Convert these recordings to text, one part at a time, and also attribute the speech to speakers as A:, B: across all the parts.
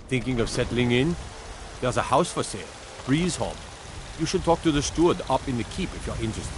A: Thinking of settling in? There's a house for sale, Breeze Home. You should talk to the steward up in the keep if you're interested.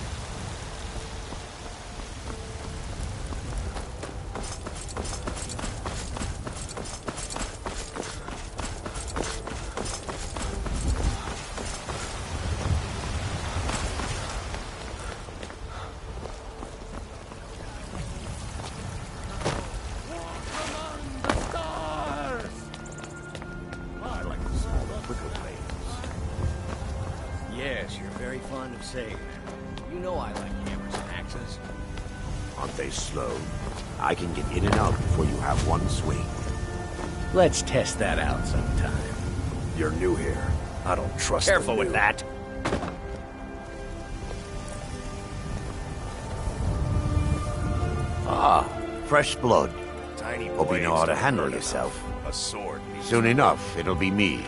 B: Yes, you're very fond of saying that. You know I like hammers and axes.
C: Aren't they slow? I can get in and out before you have one swing.
B: Let's test that out sometime.
D: You're new here. I don't trust the
B: Careful with
D: new.
B: that.
C: Ah, fresh blood.
D: Tiny
C: Hope you know how to
D: blades
C: handle
D: don't hurt
C: yourself.
D: enough. A sword.
C: Soon enough, it'll be me.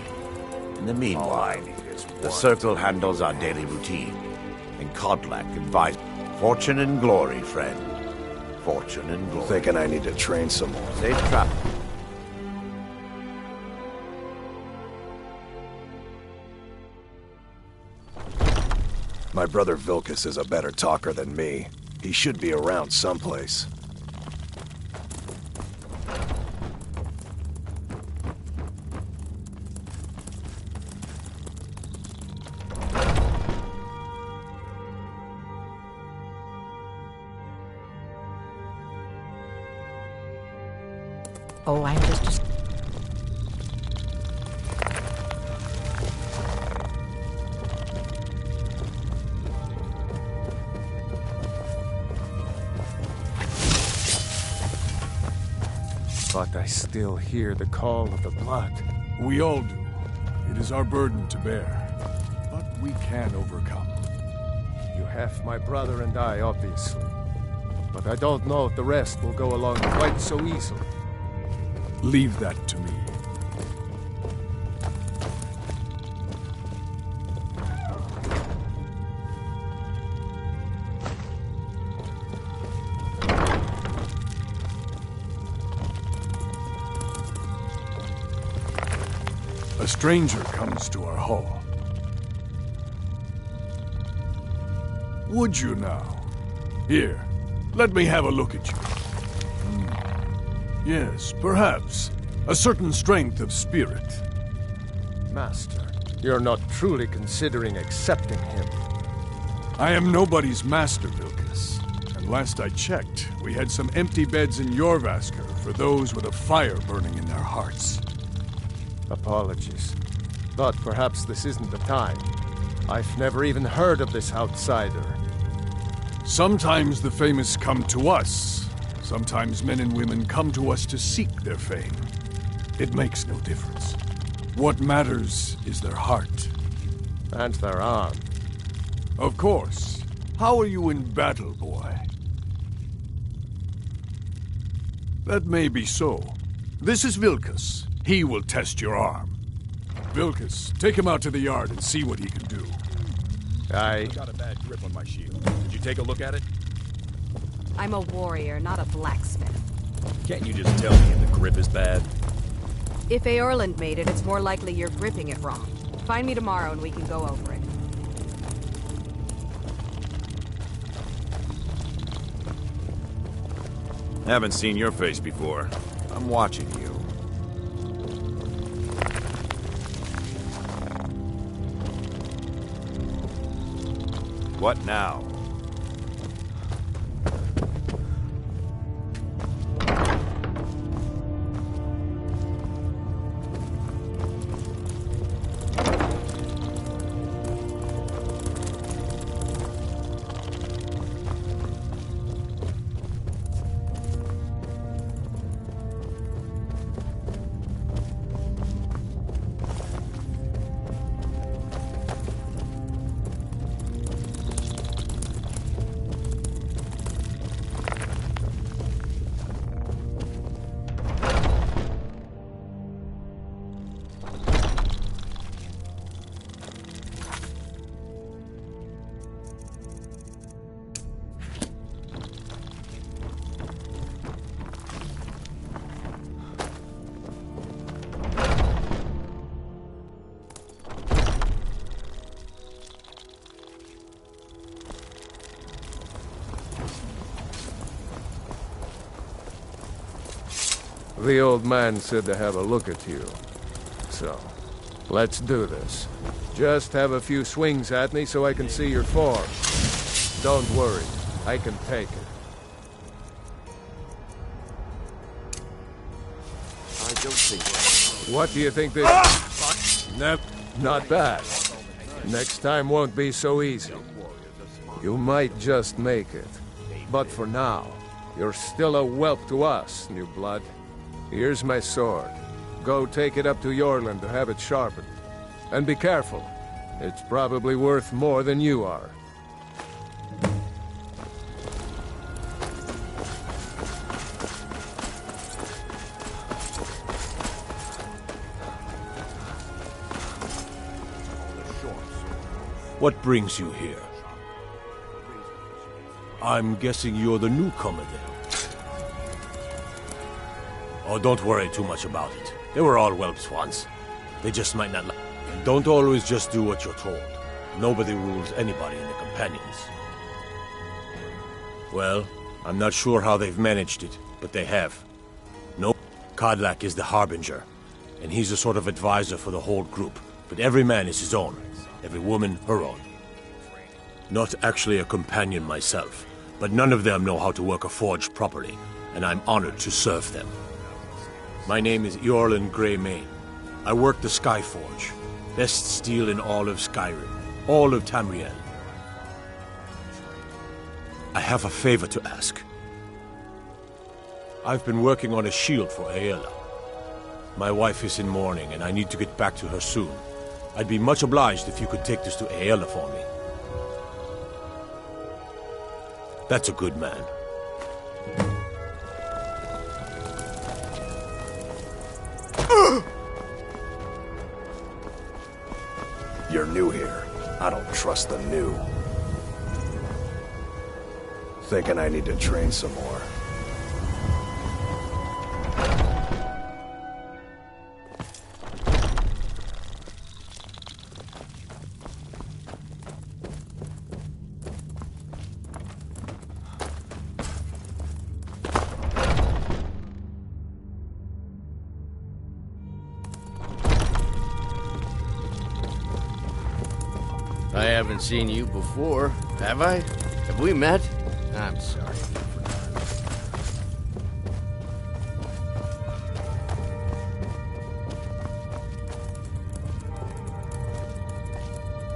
C: In the
D: All I
C: meanwhile,
D: need is
C: the
D: one.
C: Circle handles our daily routine, and Kodlak advises. Fortune and glory, friend. Fortune and glory.
D: Thinking I need to train some more.
C: Safe travel.
D: My brother Vilkas is a better talker than me. He should be around someplace.
E: Oh, I'm just...
F: But I still hear the call of the blood.
G: We all do. It is our burden to bear. But we can overcome.
F: You have my brother and I, obviously. But I don't know if the rest will go along quite so easily.
G: Leave that to me. A stranger comes to our hall. Would you now? Here, let me have a look at you. Yes, perhaps. A certain strength of spirit.
F: Master, you're not truly considering accepting him.
G: I am nobody's master, Vilkas. And last I checked, we had some empty beds in Jorvaskr for those with a fire burning in their hearts.
F: Apologies. But perhaps this isn't the time. I've never even heard of this outsider.
G: Sometimes the famous come to us. Sometimes men and women come to us to seek their fame. It makes no difference. What matters is their heart.
F: And their arm.
G: Of course. How are you in battle, boy? That may be so. This is Vilkas. He will test your arm. Vilkas, take him out to the yard and see what he can do.
F: I
H: Got a bad grip on my shield. Did you take a look at it?
E: I'm a warrior, not a blacksmith.
H: Can't you just tell me if the grip is bad?
E: If Eorland made it, it's more likely you're gripping it wrong. Find me tomorrow and we can go over it.
H: Haven't seen your face before.
C: I'm watching you.
H: What now?
F: The old man said to have a look at you. So, let's do this. Just have a few swings at me so I can see your form. Don't worry, I can take it.
D: I don't think...
F: What do you think this... Not bad. Next time won't be so easy. You might just make it. But for now, you're still a whelp to us, new blood. Here's my sword. Go take it up to Yorland to have it sharpened. And be careful. It's probably worth more than you are.
A: What brings you here? I'm guessing you're the newcomer then. Oh, don't worry too much about it. They were all whelps once. They just might not like. Don't always just do what you're told. Nobody rules anybody in the companions. Well, I'm not sure how they've managed it, but they have. No, Kodlak is the Harbinger, and he's a sort of advisor for the whole group, but every man is his own. Every woman, her own. Not actually a companion myself, but none of them know how to work a forge properly, and I'm honored to serve them. My name is Eorlund Greymane. I work the Skyforge. Best steel in all of Skyrim. All of Tamriel. I have a favor to ask. I've been working on a shield for Aela. My wife is in mourning, and I need to get back to her soon. I'd be much obliged if you could take this to Aela for me. That's a good man.
D: You're new here. I don't trust the new. Thinking I need to train some more.
B: I haven't seen you before, have I? Have we met? I'm sorry.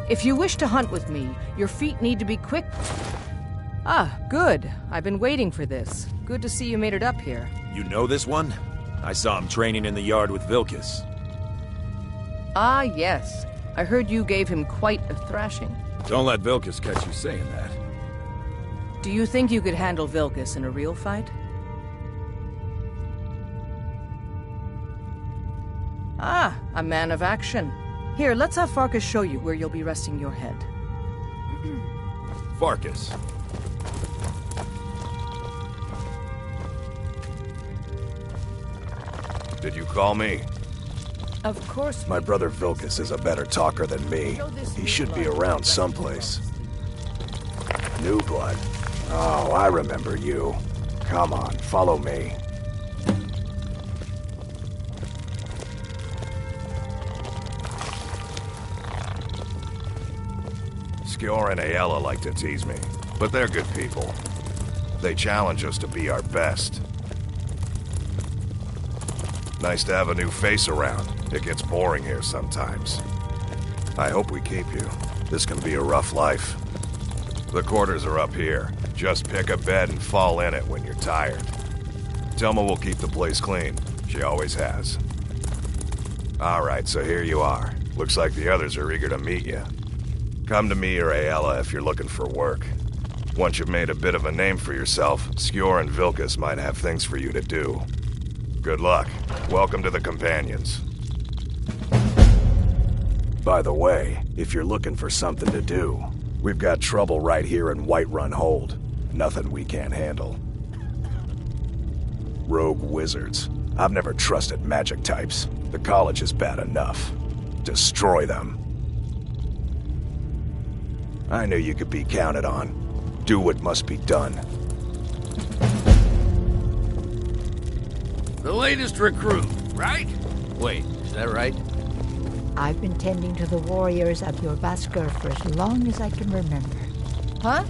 E: If you wish to hunt with me, your feet need to be quick. Ah, good. I've been waiting for this. Good to see you made it up here.
H: You know this one? I saw him training in the yard with Vilkas.
E: Ah, yes. I heard you gave him quite a thrashing.
H: Don't let Vilkas catch you saying that.
E: Do you think you could handle Vilkas in a real fight? Ah, a man of action. Here, let's have Farkas show you where you'll be resting your head.
H: Farkas.
C: Did you call me?
E: Of course.
D: My brother Vilkas is a better talker than me. He should be around someplace. New blood. Oh, I remember you. Come on, follow me.
C: Skjor and Aela like to tease me, but they're good people. They challenge us to be our best. Nice to have a new face around. It gets boring here sometimes. I hope we keep you. This can be a rough life. The quarters are up here. Just pick a bed and fall in it when you're tired. Telma will keep the place clean. She always has. Alright, so here you are. Looks like the others are eager to meet you. Come to me or Aela if you're looking for work. Once you've made a bit of a name for yourself, Skjor and Vilkas might have things for you to do. Good luck. Welcome to the Companions.
D: By the way, if you're looking for something to do, we've got trouble right here in Whiterun Hold. Nothing we can't handle. Rogue wizards. I've never trusted magic types. The college is bad enough. Destroy them. I knew you could be counted on. Do what must be done.
B: The latest recruit, right? Wait, is that right?
I: I've been tending to the warriors of your Basker for as long as I can remember.
E: Huh?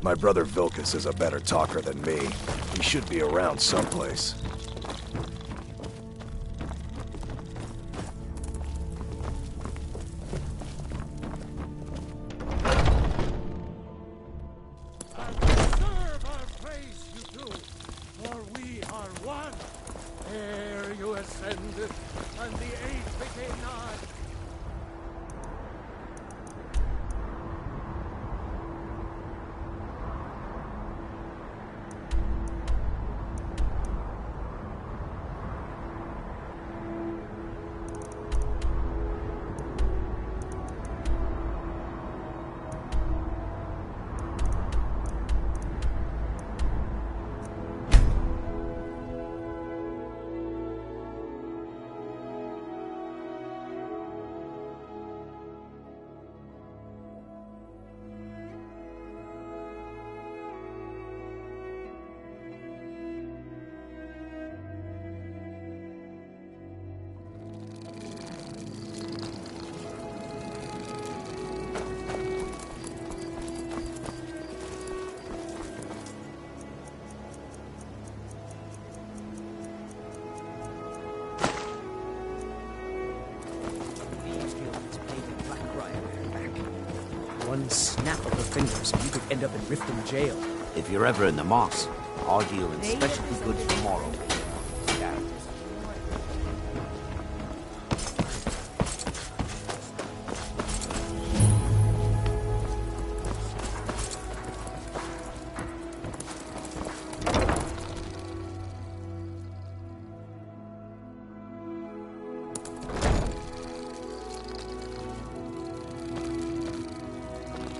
D: My brother Vilkas is a better talker than me. He should be around someplace.
F: Serve our praise you do, for we are one. Ere you ascended, and the age became nigh.
B: One snap of the fingers and you could end up in Riften jail.
J: If you're ever in the moss, I'll deal in specialty goods tomorrow.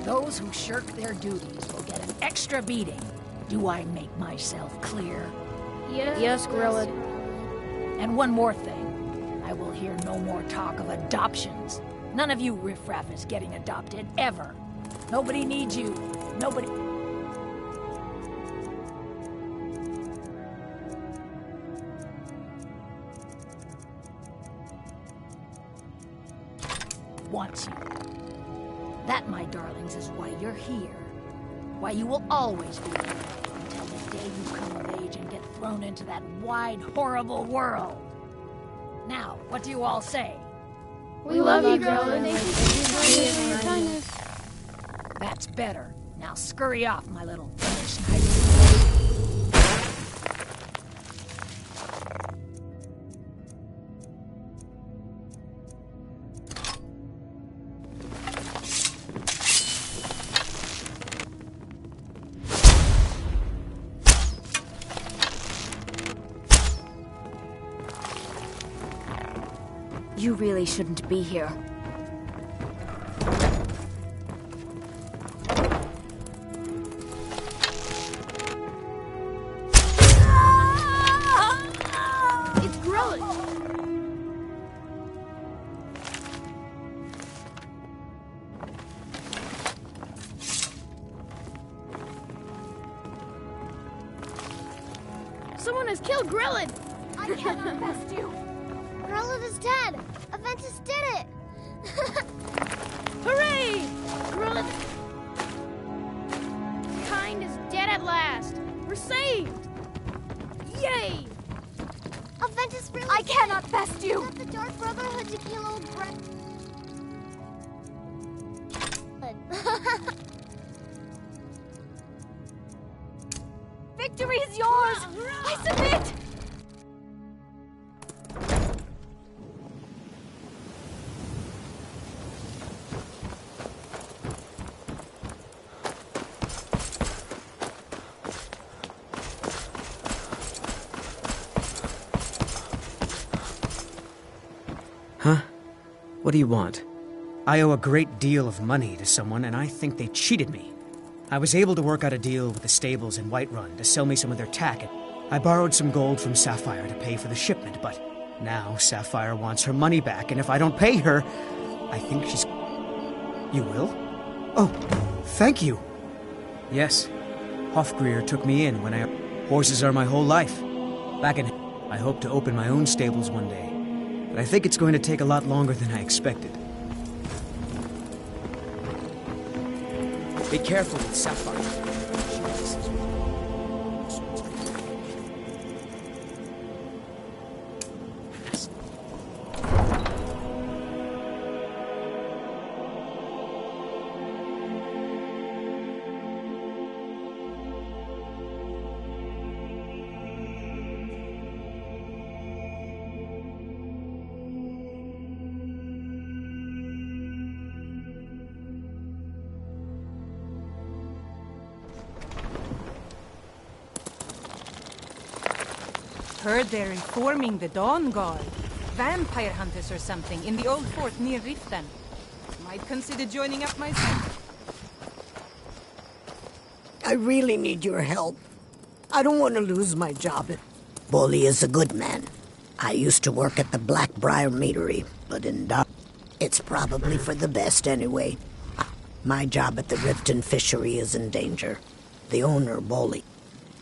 I: Those who shirk their duties will get an extra beating. Do I make myself clear?
K: Yes, Grillin.
I: And one more thing. I will hear no more talk of adoptions. None of you riffraff is getting adopted, ever. Nobody needs you. Nobody... wants you. That, my darlings, is why you're here. Why you will always be here until the day you come of age and get thrown into that wide, horrible world. Now, what do you all say?
K: We love you, Grillin. Thank you for your kindness.
I: That's better. Now scurry off, my little Schneider.
K: You really shouldn't be here.
L: It's growing. Someone has killed Grillin!
K: I cannot best you.
L: Grillin is dead! Aventus did it!
K: Hooray! Grillin... Kind is dead at last. We're saved! Yay!
L: Aventus really
K: I cannot best you!
L: got the Dark Brotherhood to kill old Brett.
K: Victory is yours! I submit!
M: What do you want? I owe a great deal of money to someone, and I think they cheated me. I was able to work out a deal with the stables in Whiterun to sell me some of their tack, and I borrowed some gold from Sapphire to pay for the shipment, but now Sapphire wants her money back, and if I don't pay her, I think she's... You will? Oh, thank you. Yes, Hofgreer took me in when I... Horses are my whole life. Back in... I hope to open my own stables one day, but I think it's going to take a lot longer than I expected. Be careful with Sapphire.
N: Heard they're reforming the Dawn Guard. Vampire hunters or something in the old fort near Riften. Might consider joining up myself.
O: I really need your help. I don't want to lose my job. Bolly is a good man. I used to work at the Blackbriar Meadery, but in Dark, it's probably for the best anyway. My job at the Riften Fishery is in danger. The owner, Bolly.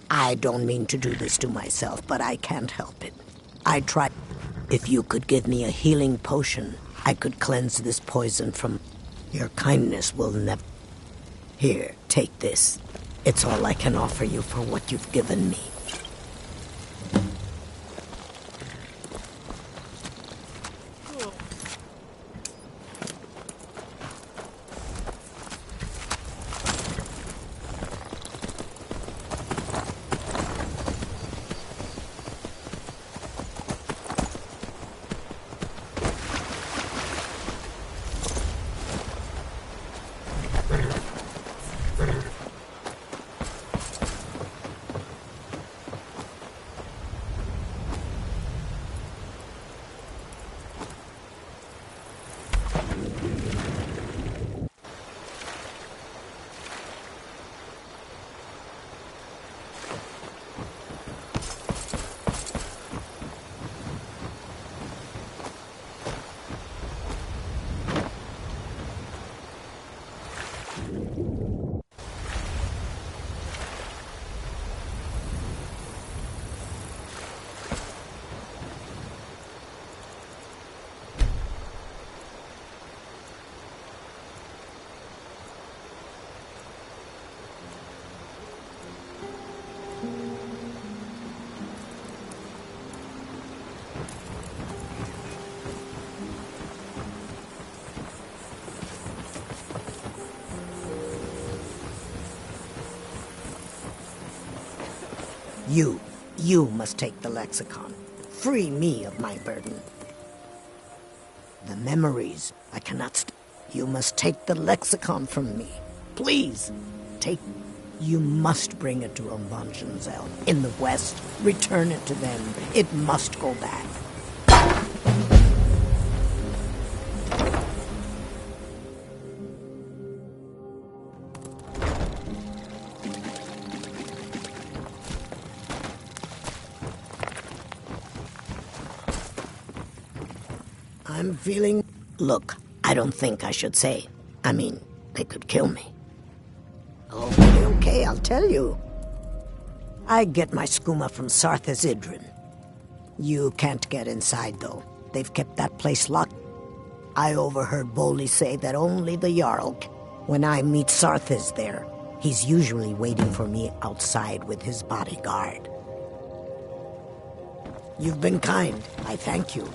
O: I don't mean to do this to myself, but I can't help it. I tried. If you could give me a healing potion, I could cleanse this poison from... Your kindness will never... Here, take this. It's all I can offer you for what you've given me. You must take the lexicon. Free me of my burden. The memories, I cannot You must take the lexicon from me. Please, take... You must bring it to Umbanjanzel in the west. Return it to them. It must go back. I'm feeling... Look, I don't think I should say. I mean, they could kill me. Okay, I'll tell you. I get my skooma from Sarthas Idrin. You can't get inside, though. They've kept that place locked. I overheard Bolly say that only the Jarl... When I meet Sarthas there, he's usually waiting for me outside with his bodyguard. You've been kind. I thank you.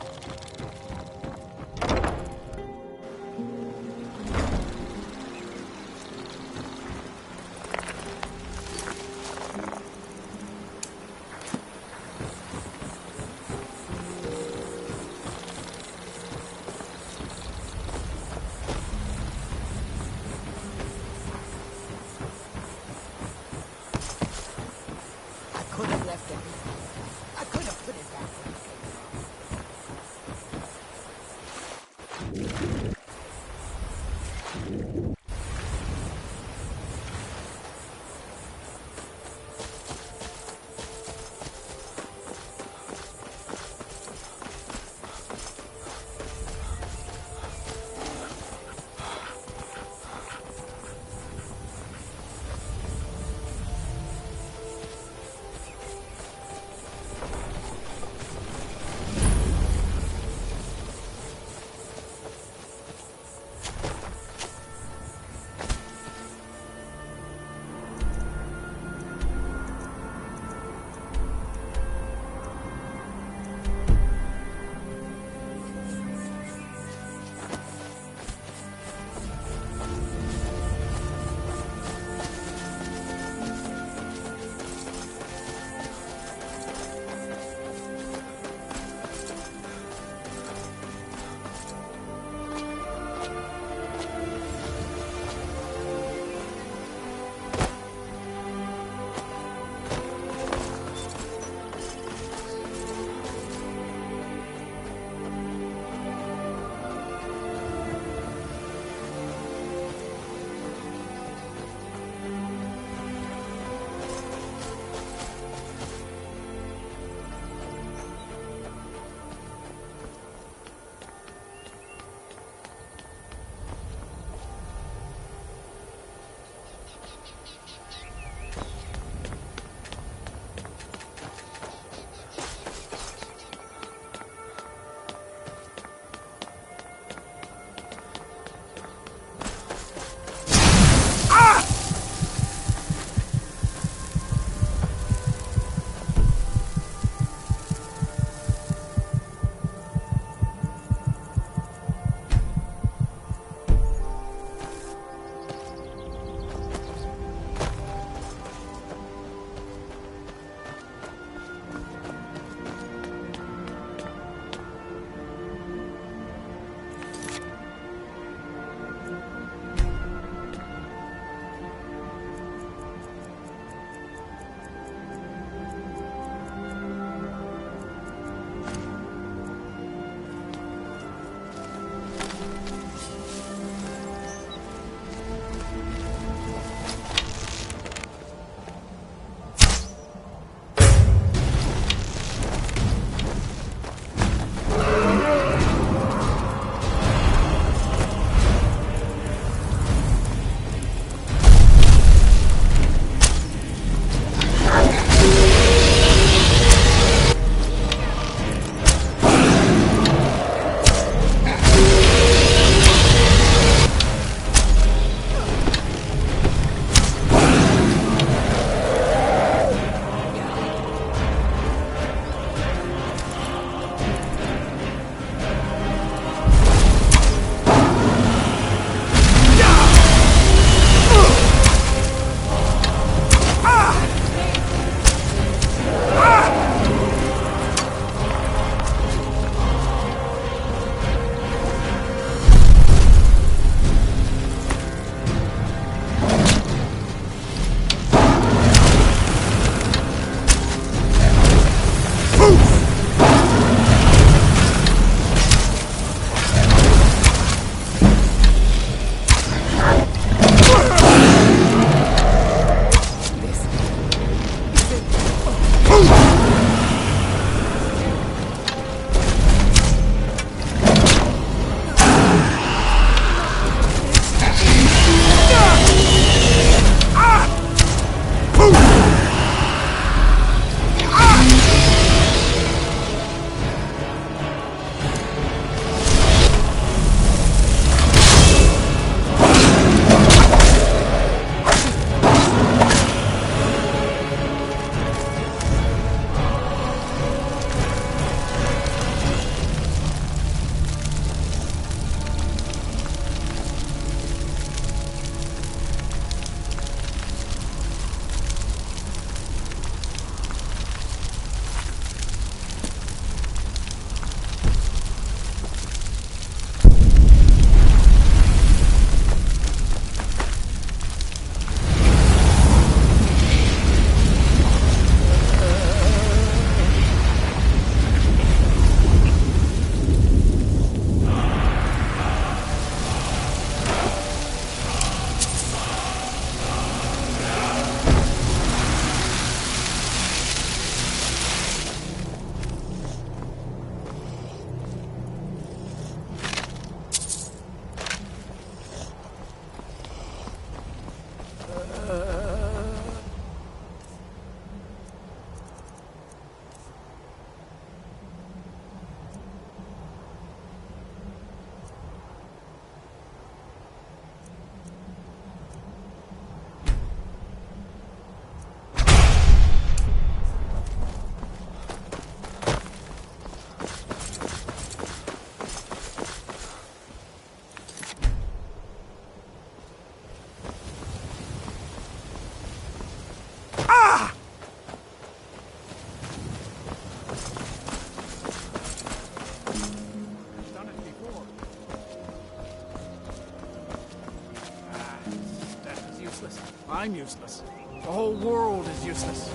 G: I'm useless. The whole world is useless.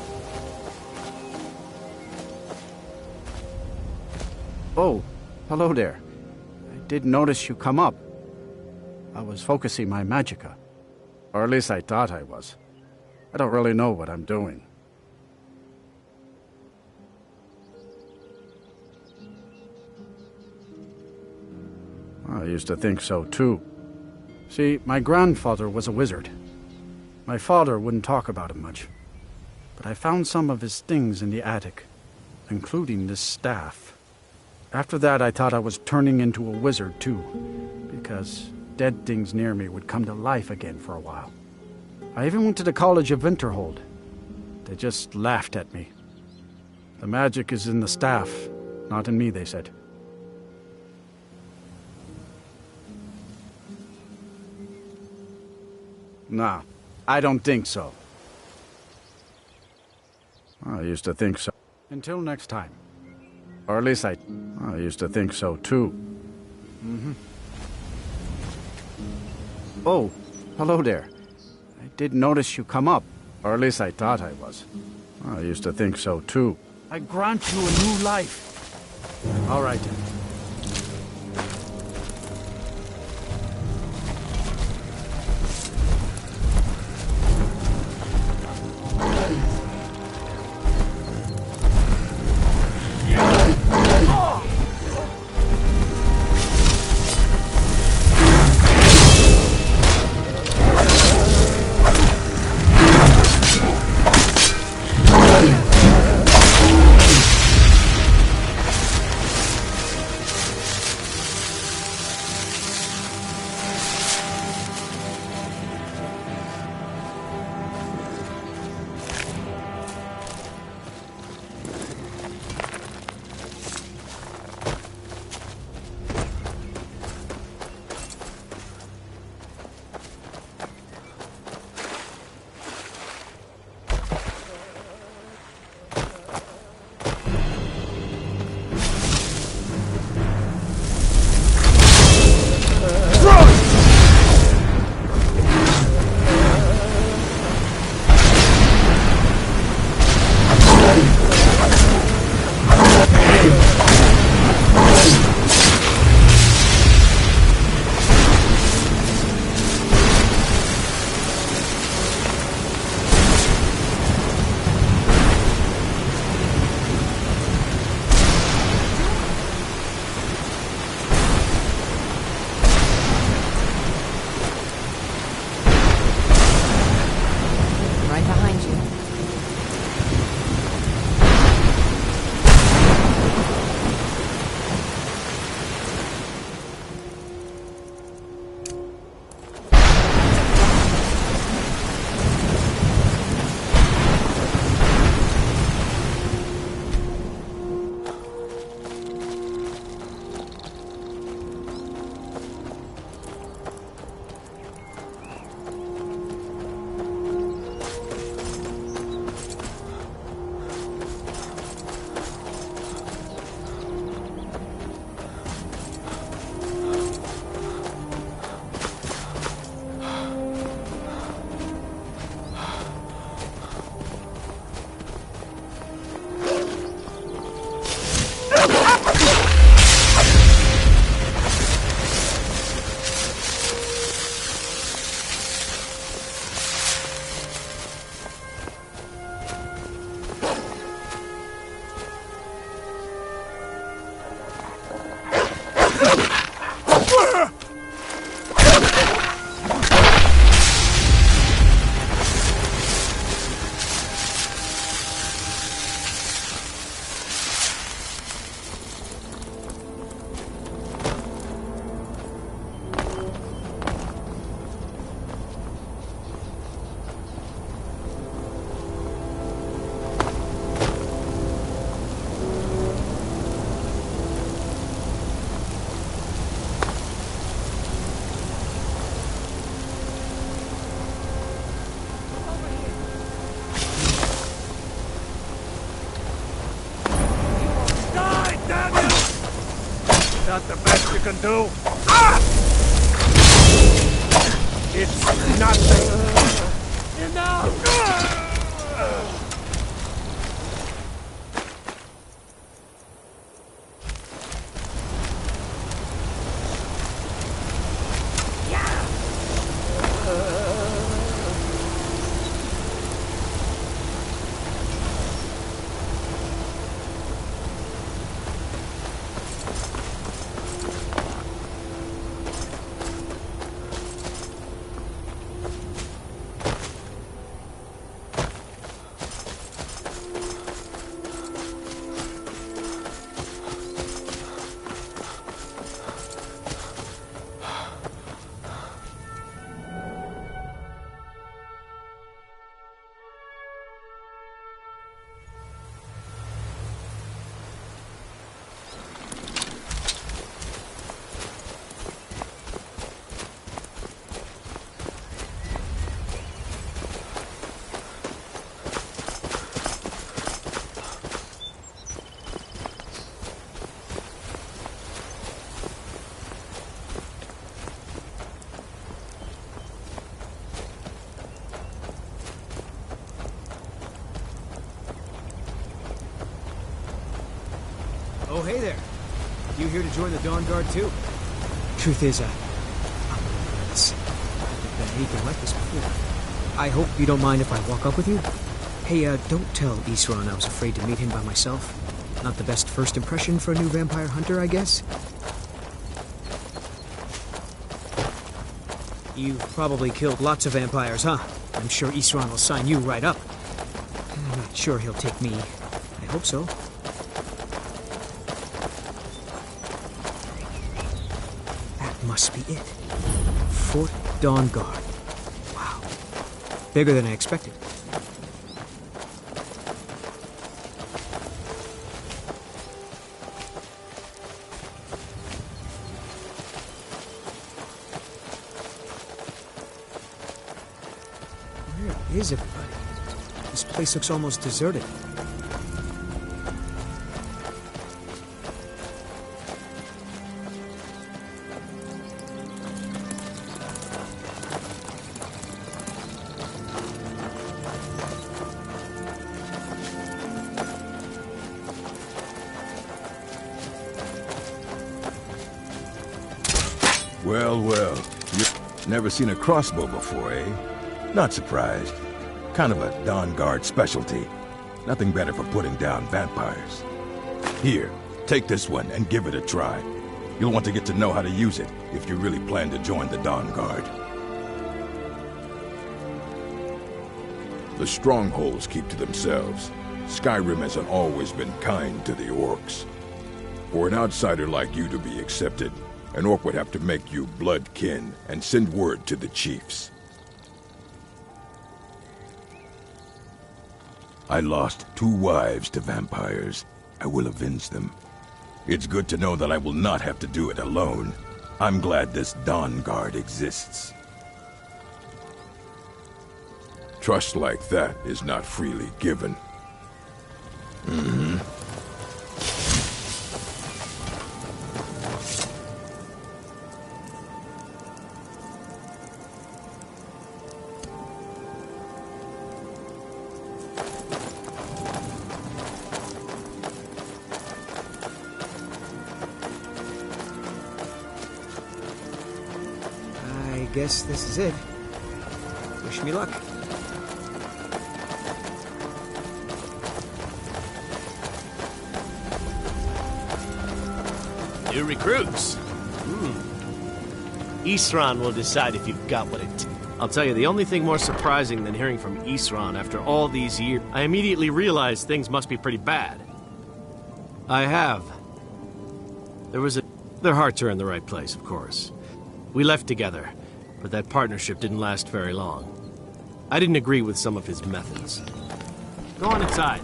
P: Oh, hello there. I did notice you come up. I was focusing my magicka. Or at least I thought I was. I don't really know what I'm doing. I used to think so too. See, my grandfather was a wizard. My father wouldn't talk about him much. But I found some of his things in the attic, including this staff. After that, I thought I was turning into a wizard too, because dead things near me would come to life again for a while. I even went to the College of Winterhold. They just laughed at me. The magic is in the staff, not in me, they said. Nah, I don't think so. I used to think so. Until next time. Or at least I used to think so too. Mm-hmm. Oh, hello there. I did notice you come up. Or at least I thought I was. I used to think so too. I grant you a new life. All right then.
F: Not the best you can do. It's nothing.
Q: Oh, hey there. You here to join the Dawn Guard, too?
M: Truth is, I'm nervous. I've been anything like this before. I hope you don't mind if I walk up with you? Hey, don't tell Isran I was afraid to meet him by myself. Not the best first impression for a new vampire hunter, I guess? You've probably killed lots of vampires, huh? I'm sure Isran will sign you right up. I'm not sure he'll take me. I hope so. Must be it. Fort Dawn Guard. Wow. Bigger than I expected. Where is everybody? This place looks almost deserted.
R: Well, you've never seen a crossbow before, eh? Not surprised. Kind of a Dawn Guard specialty. Nothing better for putting down vampires. Here, take this one and give it a try. You'll want to get to know how to use it if you really plan to join the Dawn Guard. The strongholds keep to themselves. Skyrim hasn't always been kind to the orcs. For an outsider like you to be accepted, an orc would have to make you blood kin and send word to the chiefs. I lost 2 wives to vampires. I will avenge them. It's good to know that I will not have to do it alone. I'm glad this Dawn Guard exists. Trust like that is not freely given.
M: I guess this is it. Wish me luck.
B: New recruits. Isran will decide if you've got what it takes. I'll tell you, the only thing more surprising than hearing from Isran after all these years, I immediately realized things must be pretty bad. I have. Their hearts are in the right place, of course. We left together, but that partnership didn't last very long. I didn't agree with some of his methods. Go on inside.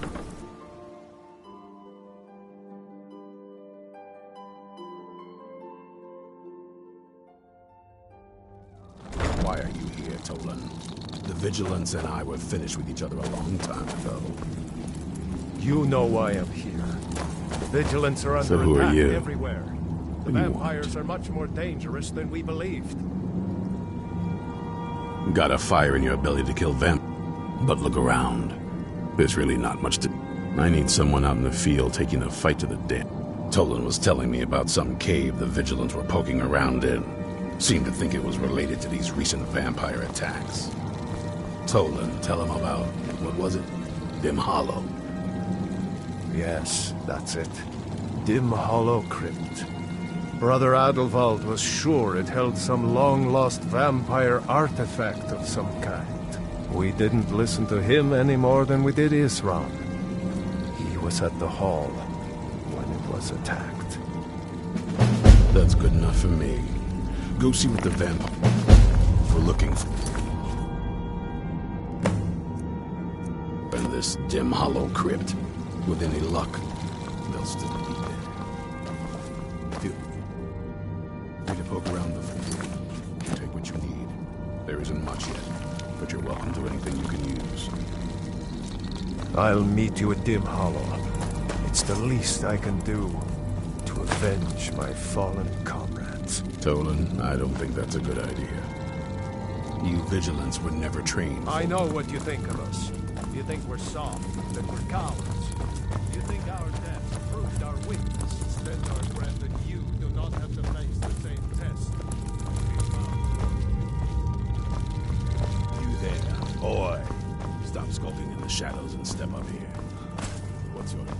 S: Why are you here, Tolan? The Vigilance and I were finished with each other a long time ago.
F: You know why I'm here. The Vigilance are
R: So
F: under
R: who are
F: attack
R: you?
F: everywhere. The
R: What do you
F: vampires are much more dangerous than we believed.
S: Got a fire in your belly to kill vamp. But look around. There's really not much to... I need someone out in the field taking the fight to the death. Tolan was telling me about some cave the Vigilants were poking around in. Seemed to think it was related to these recent vampire attacks. Tolan, tell him about, what was it? Dim Hollow.
T: Yes, that's it. Dim Hollow Crypt. Brother Adelwald was sure it held some long-lost vampire artifact of some kind. We didn't listen to him any more than we did Isran. He was at the hall when it was attacked.
S: That's good enough for me. Go see what the vampire we're looking for. And this Dim Hollow Crypt. With any luck, they'll still be there. Feel free to poke around the floor. Take what you need. There isn't much yet, but you're welcome to anything you can use.
T: I'll meet you at Dim Hollow. It's the least I can do to avenge my fallen comrades.
S: Tolan, I don't think that's a good idea. You Vigilants were never trained.
T: I know what you think of us. You think we're soft, that we're cowards. You think our death proved our weakness. Then our friend and you do not have to face the same test.
S: You there, boy. Stop skulking in the shadows and step up here. What's your name?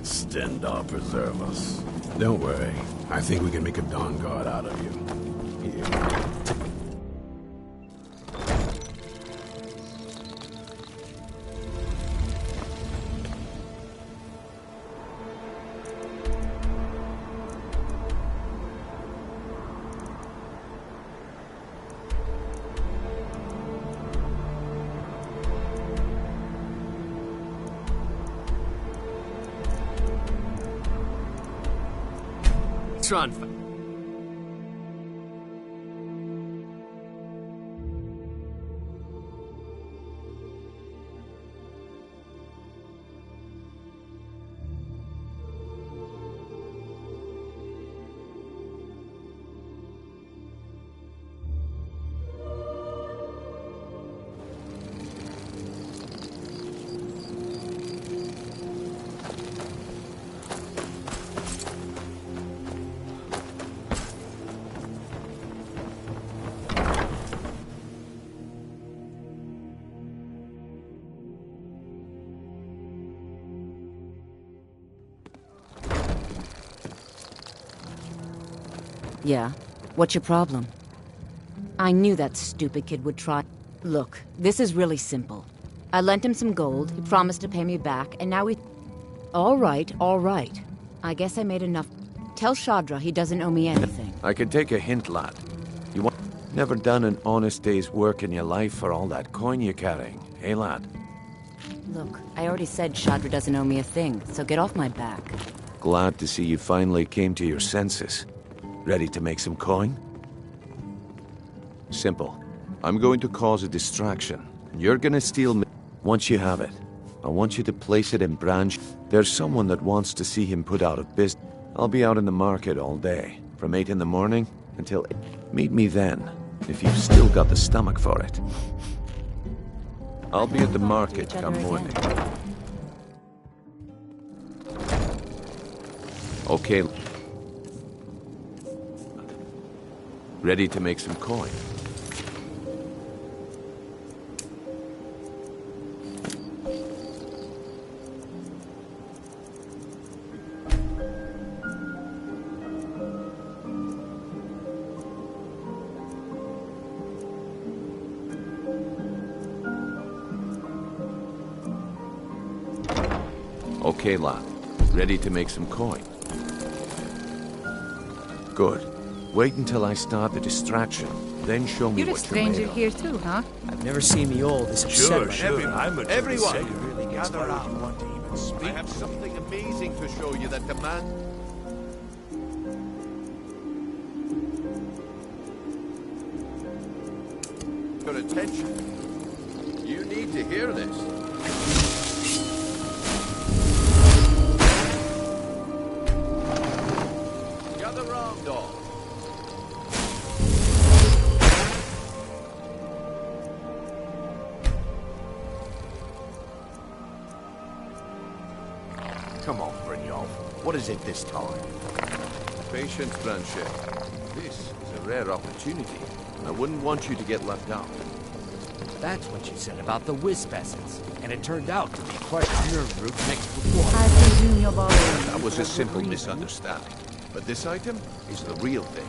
S: Stendar preserve us. Don't worry. I think we can make a Dawn Guard out of you. Here.
B: Run.
U: Yeah? What's your problem? I knew that stupid kid would try. Look, this is really simple. I lent him some gold, he promised to pay me back, and now he... All right. I guess I made enough. Tell Shadra he doesn't owe me anything.
V: I can take a hint, lad. You want... Never done an honest day's work in your life for all that coin you're carrying, eh, lad?
U: Look, I already said Shadra doesn't owe me a thing, so get off my back.
V: Glad to see you finally came to your senses. Ready to make some coin? Simple. I'm going to cause a distraction. You're gonna steal me. Once you have it, I want you to place it in Branch. There's someone that wants to see him put out of business. I'll be out in the market all day, from 8 in the morning until 8. Meet me then, if you've still got the stomach for it. I'll be at the market come morning. Okay. Ready to make some coin. Okay, lad. Ready to make some coin? Good. Wait until I start the distraction, then show me
N: You're a
V: what you're made
N: stranger
V: of.
N: here too, huh?
M: I've never seen the old this upset.
V: Everyone, gather round. I have something amazing to show you that demands... your attention. You need to hear this. Gather round, all.
J: Come on, Brynjolf. What is it this time?
V: Patience, Blanchet. This is a rare opportunity. I wouldn't want you to get left out.
J: That's what you said about the wisp essence. And it turned out to be crushed nerve root mixed with water.
N: I presume you're borrowing.
V: That was a simple misunderstanding. But this item is the real thing.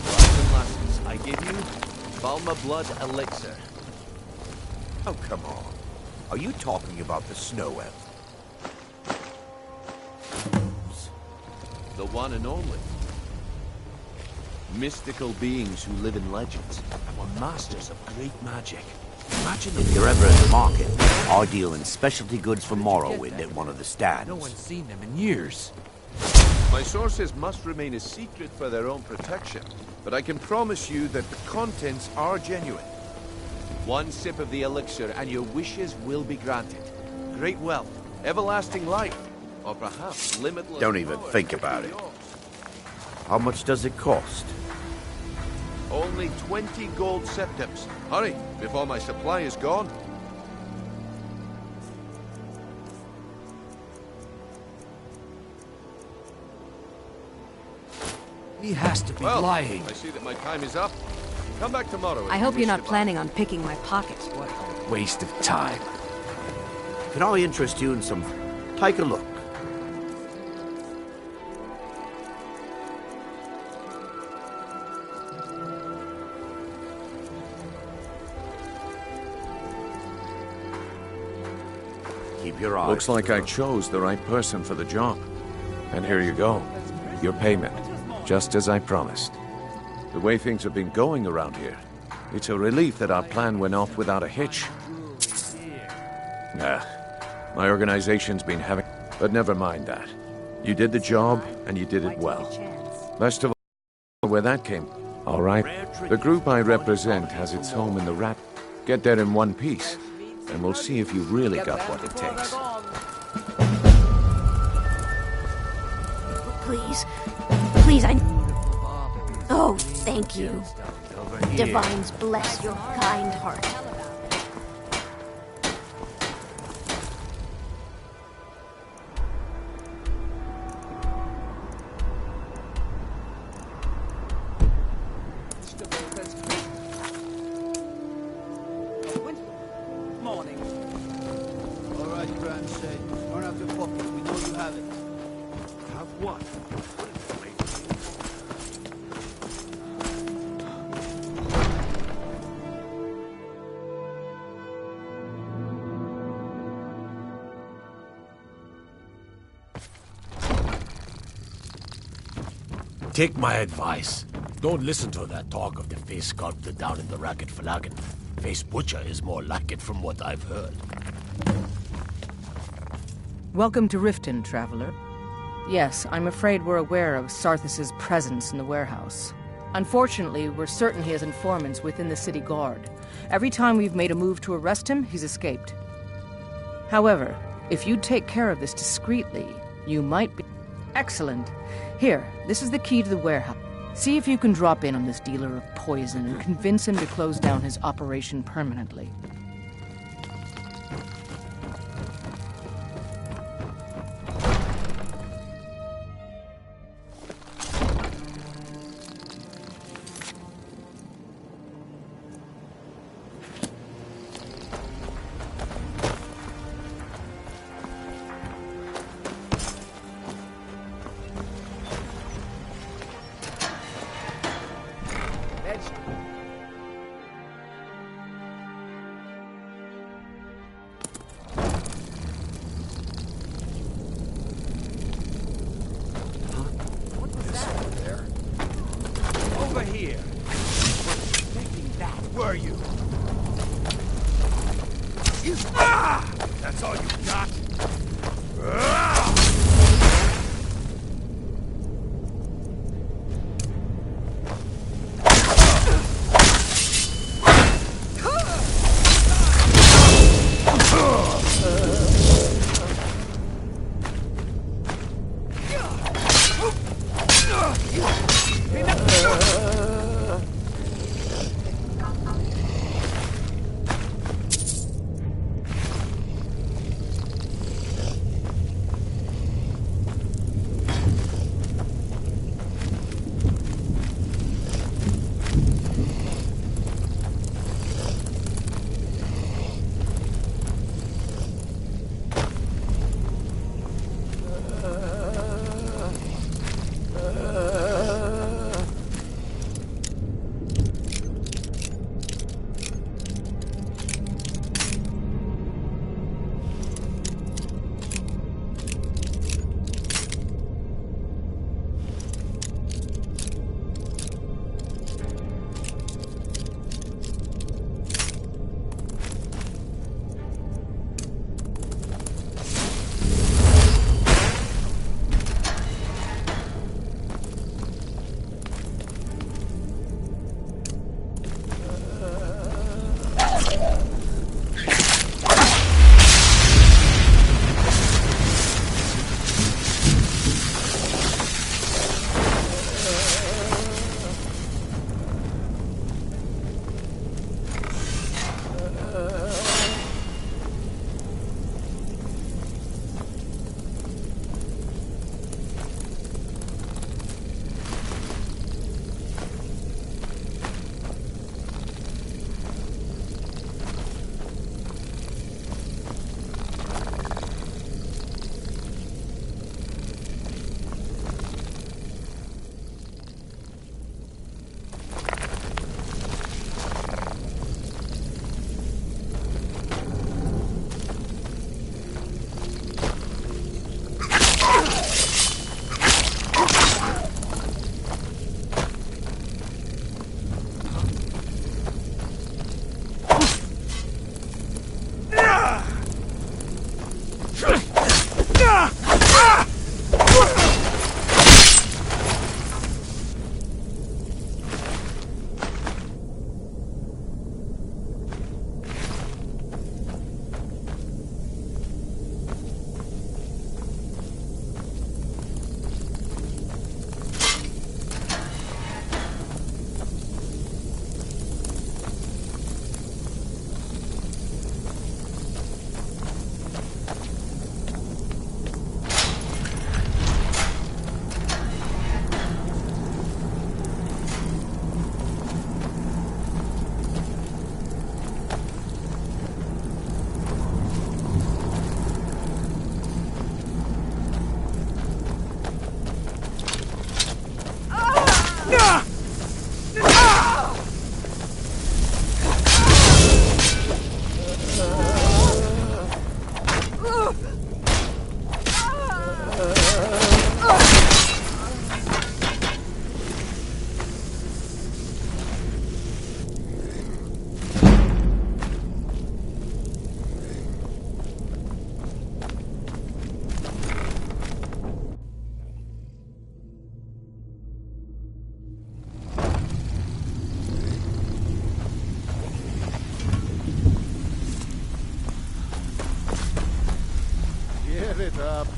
V: Brothers and lasses, I give you Balma Blood Elixir.
J: Oh, come on. Are you talking about the snow elf?
V: The one and only. Mystical beings who live in legends and were masters of great magic.
J: Imagine if you're ever in the market. I deal in specialty goods for Morrowind at one of the stands.
V: No one's seen them in years. My sources must remain a secret for their own protection, but I can promise you that the contents are genuine. One sip of the elixir and your wishes will be granted. Great wealth, everlasting life, or perhaps limitless...
J: Don't even think about it. How much does it cost?
V: Only 20 gold septims. Hurry, before my supply is gone.
J: He has to be lying.
V: I see that my time is up. Come back tomorrow.
A: I hope you're not planning on picking my pocket.
J: What a waste of time. Can I interest you in some... Take a look. Keep your eyes.
V: Looks like I chose the right person for the job. And here you go. Your payment. Just as I promised. The way things have been going around here, it's a relief that our plan went off without a hitch. My organization's been having... But never mind that. You did the job, and you did it well. Best of all, where that came. All right. The group I represent has its home in the Rat. Get there in one piece, and we'll see if you really got what it takes.
L: Please. Please, I... Oh, thank you. Divines bless your kind heart.
H: Morning. All right, Grandson. Turn out your pocket. We know you have it.
V: Have what?
W: Take my advice. Don't listen to that talk of the face sculptor down in the Racket Flagon. Face Butcher is more like it from what I've heard.
E: Welcome to Riften, traveler. Yes, I'm afraid we're aware of Sarthis' presence in the warehouse. Unfortunately, we're certain he has informants within the city guard. Every time we've made a move to arrest him, he's escaped. However, if you take care of this discreetly, you might be... Excellent. Here, this is the key to the warehouse. See if you can drop in on this dealer of poison and convince him to close down his operation permanently.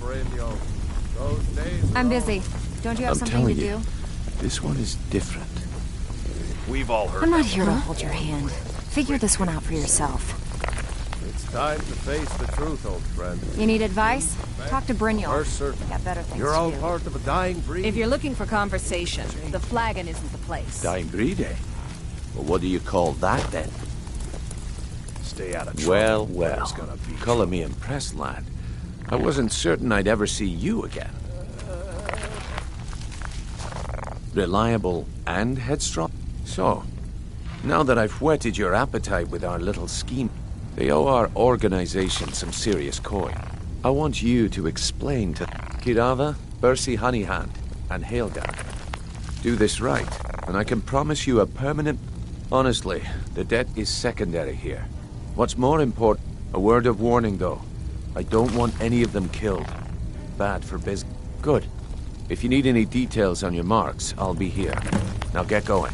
T: Brynjolf. Those days
A: I'm busy. Don't you have
V: I'm
A: something to
V: telling you,
A: do?
V: this one is different.
B: We've all heard
A: I'm not
B: that
A: here to
B: one.
A: hold your hand. Figure this one out for yourself.
T: It's time to face the truth, old friend.
A: You need advice? Talk to Brynjolf.
T: We're certain.
A: I got better things
T: You're
A: to
T: all
A: do.
T: part of a dying breed.
A: If you're looking for conversation, the flagon isn't the place.
V: Dying breed, eh? Well, what do you call that, then?
B: Stay out of trouble.
V: Well,
B: There's gonna be
V: color me impressed, lad. I wasn't certain I'd ever see you again. Reliable and headstrong? So, now that I've whetted your appetite with our little scheme, they owe our organization some serious coin. I want you to explain to Kirava, Bersi Honeyhand, and Helga. Do this right, and I can promise you a permanent... Honestly, the debt is secondary here. What's more important, a word of warning though. I don't want any of them killed. Bad for business. Good. If you need any details on your marks, I'll be here. Now get going.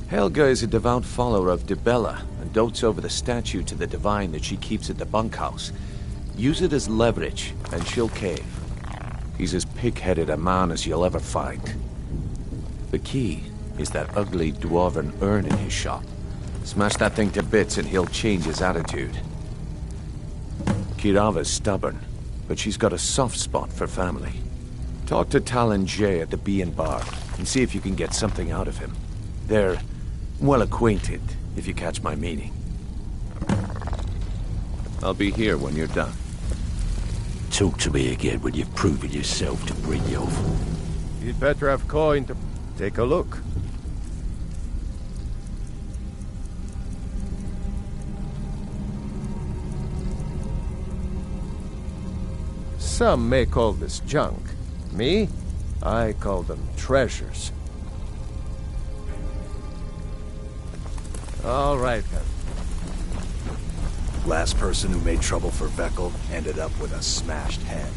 V: Helga is a devout follower of Dibella and dotes over the statue to the divine that she keeps at the bunkhouse. Use it as leverage, and she'll cave. He's as pig-headed a man as you'll ever find. The key is that ugly dwarven urn in his shop. Smash that thing to bits and he'll change his attitude. Kirava's stubborn, but she's got a soft spot for family. Talk to Talon Jay at the Bee and Bar and see if you can get something out of him. They're well acquainted, if you catch my meaning. I'll be here when you're done.
W: Talk to me again when you've proven yourself to Brynjolf.
T: You'd better have coin to take a look. Some may call this junk. Me? I call them treasures. All right, then.
B: Last person who made trouble for Veckel ended up with a smashed head.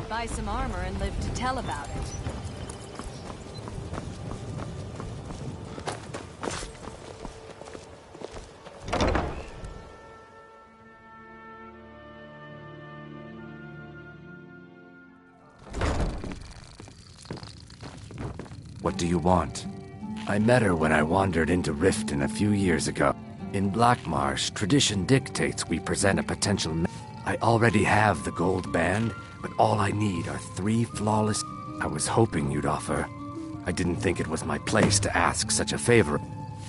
A: Buy some armor and live to tell about it.
J: What do you want? I met her when I wandered into Riften a few years ago. In Blackmarsh, tradition dictates we present a potential... I already have the gold band, but all I need are 3 flawless... I was hoping you'd offer. I didn't think it was my place to ask such a favor.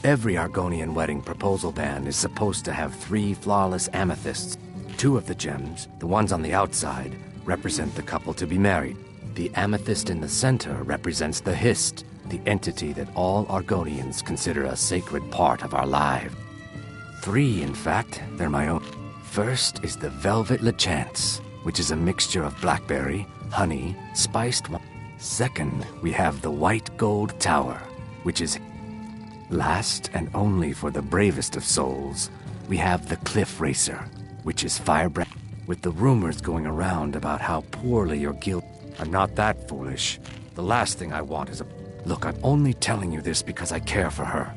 J: Every Argonian wedding proposal band is supposed to have 3 flawless amethysts. 2 of the gems, the ones on the outside, represent the couple to be married. The amethyst in the center represents the Hist, the entity that all Argonians consider a sacred part of our lives. 3, in fact, they're my own. First is the Velvet Lechance, which is a mixture of blackberry, honey, spiced wine. Second, we have the White Gold Tower, which is... Last, and only for the bravest of souls, we have the Cliff Racer, which is firebrand. With the rumors going around about how poorly your guild... I'm not that foolish. The last thing I want is a... Look, I'm only telling you this because I care for her.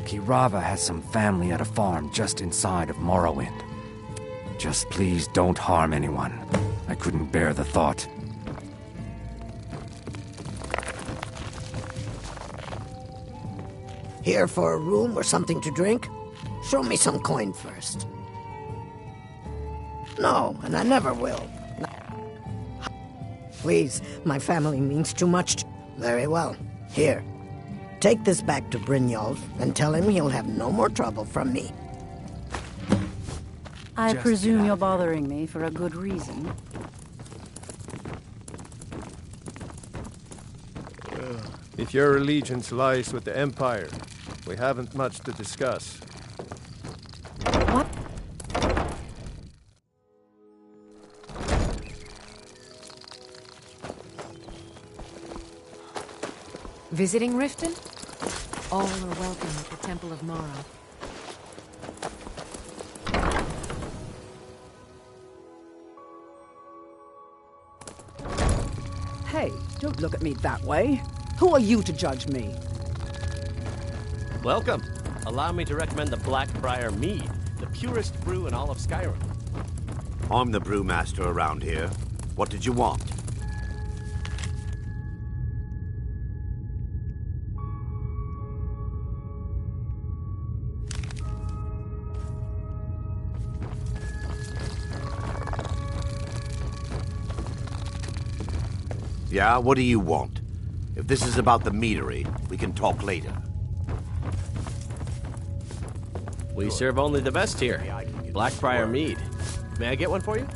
J: Kirava has some family at a farm just inside of Morrowind. Just please don't harm anyone. I couldn't bear the thought.
O: Here for a room or something to drink? Show me some coin first. No, and I never will. Please, my family means too much to... Very well. Here. Take this back to Brynjolf and tell him he'll have no more trouble from me.
C: I presume you're bothering me for a good reason.
T: If your allegiance lies with the Empire, we haven't much to discuss.
C: What?
A: Visiting Riften? All are welcome at the Temple of Mara.
D: Hey, don't look at me that way. Who are you to judge me?
B: Welcome. Allow me to recommend the Blackbriar Mead, the purest brew in all of Skyrim.
I: I'm the brewmaster around here. What did you want? Yeah, what do you want? If this is about the meadery, we can talk later.
B: We serve only the best here. Blackbriar Mead. May I get one for you?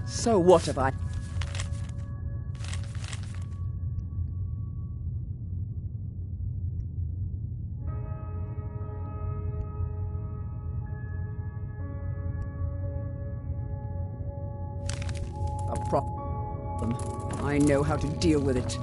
D: So what have I... A problem. I know how to deal with it.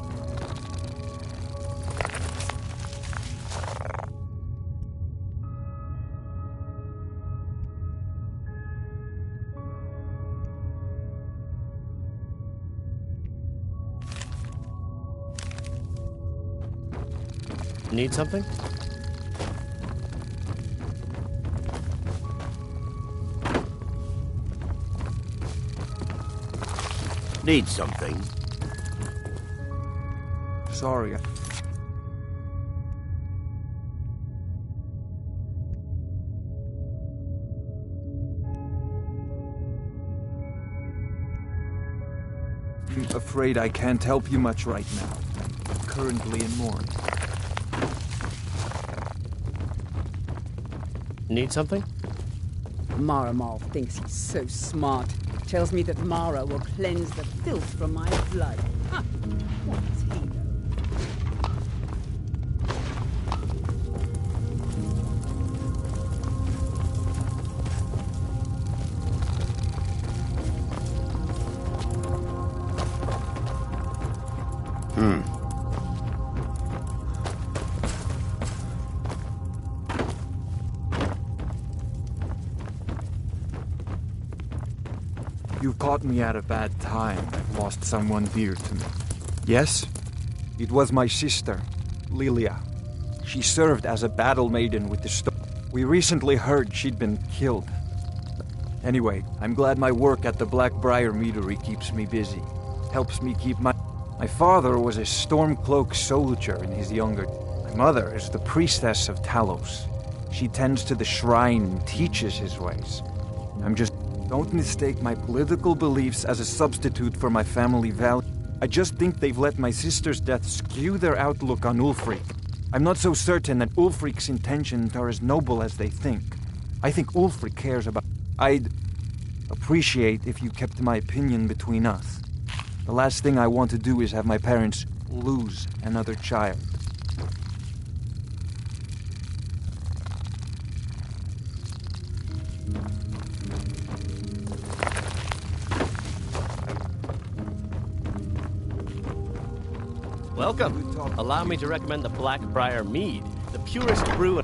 B: Need something?
I: Need something?
X: Sorry. I'm afraid I can't help you much right now. I'm currently in mourning.
B: Need something?
D: Maramal thinks he's so smart. Tells me that Mara will cleanse the filth from my blood. Huh. What does he know?
X: You caught me at a bad time. I've lost someone dear to me. Yes? It was my sister, Lilia. She served as a battle maiden with the We recently heard she'd been killed. Anyway, I'm glad my work at the Blackbriar Meadery keeps me busy. Helps me keep my... My father was a Stormcloak soldier in his younger... My mother is the priestess of Talos. She tends to the shrine and teaches his ways. I'm just... Don't mistake my political beliefs as a substitute for my family value. I just think they've let my sister's death skew their outlook on Ulfric. I'm not so certain that Ulfric's intentions are as noble as they think. I think Ulfric cares about... I'd appreciate if you kept my opinion between us. The last thing I want to do is have my parents lose another child.
B: Welcome. Allow me to recommend the Blackbriar Mead, the purest brew.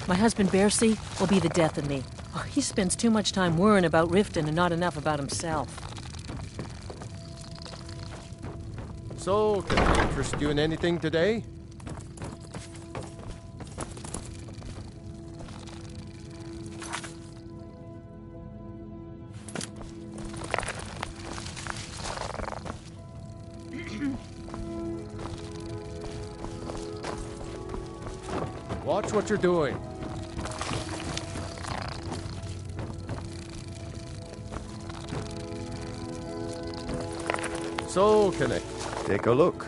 Y: My husband Bercy will be the death of me. Oh, he spends too much time worrying about Riften and not enough about himself.
T: So, can I interest you in anything today?
F: Watch what you're doing. So, can I
V: take a look?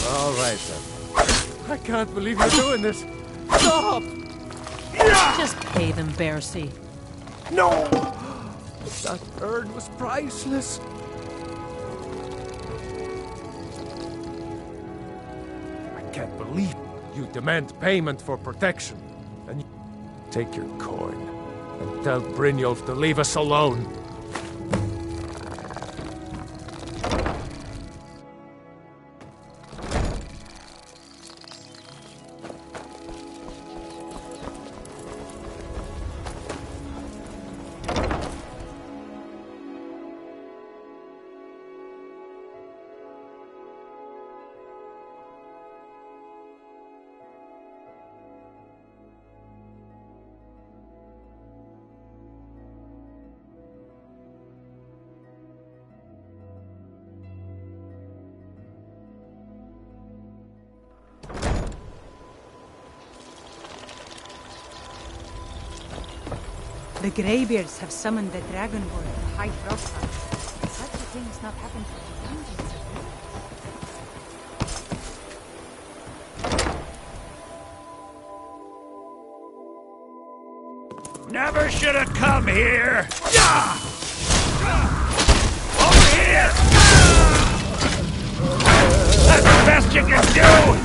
F: All right, then. I can't believe you're doing this. Stop!
Y: Just pay them, Bercy.
F: No! That bird was priceless. I can't believe you demand payment for protection. And you take your coin and tell Brynjolf to leave us alone.
N: The Greybeards have summoned the Dragonborn to High Frostfire. Such a thing has not happened for hundreds of years.
G: Never should have come here! Over here! That's the best you can do!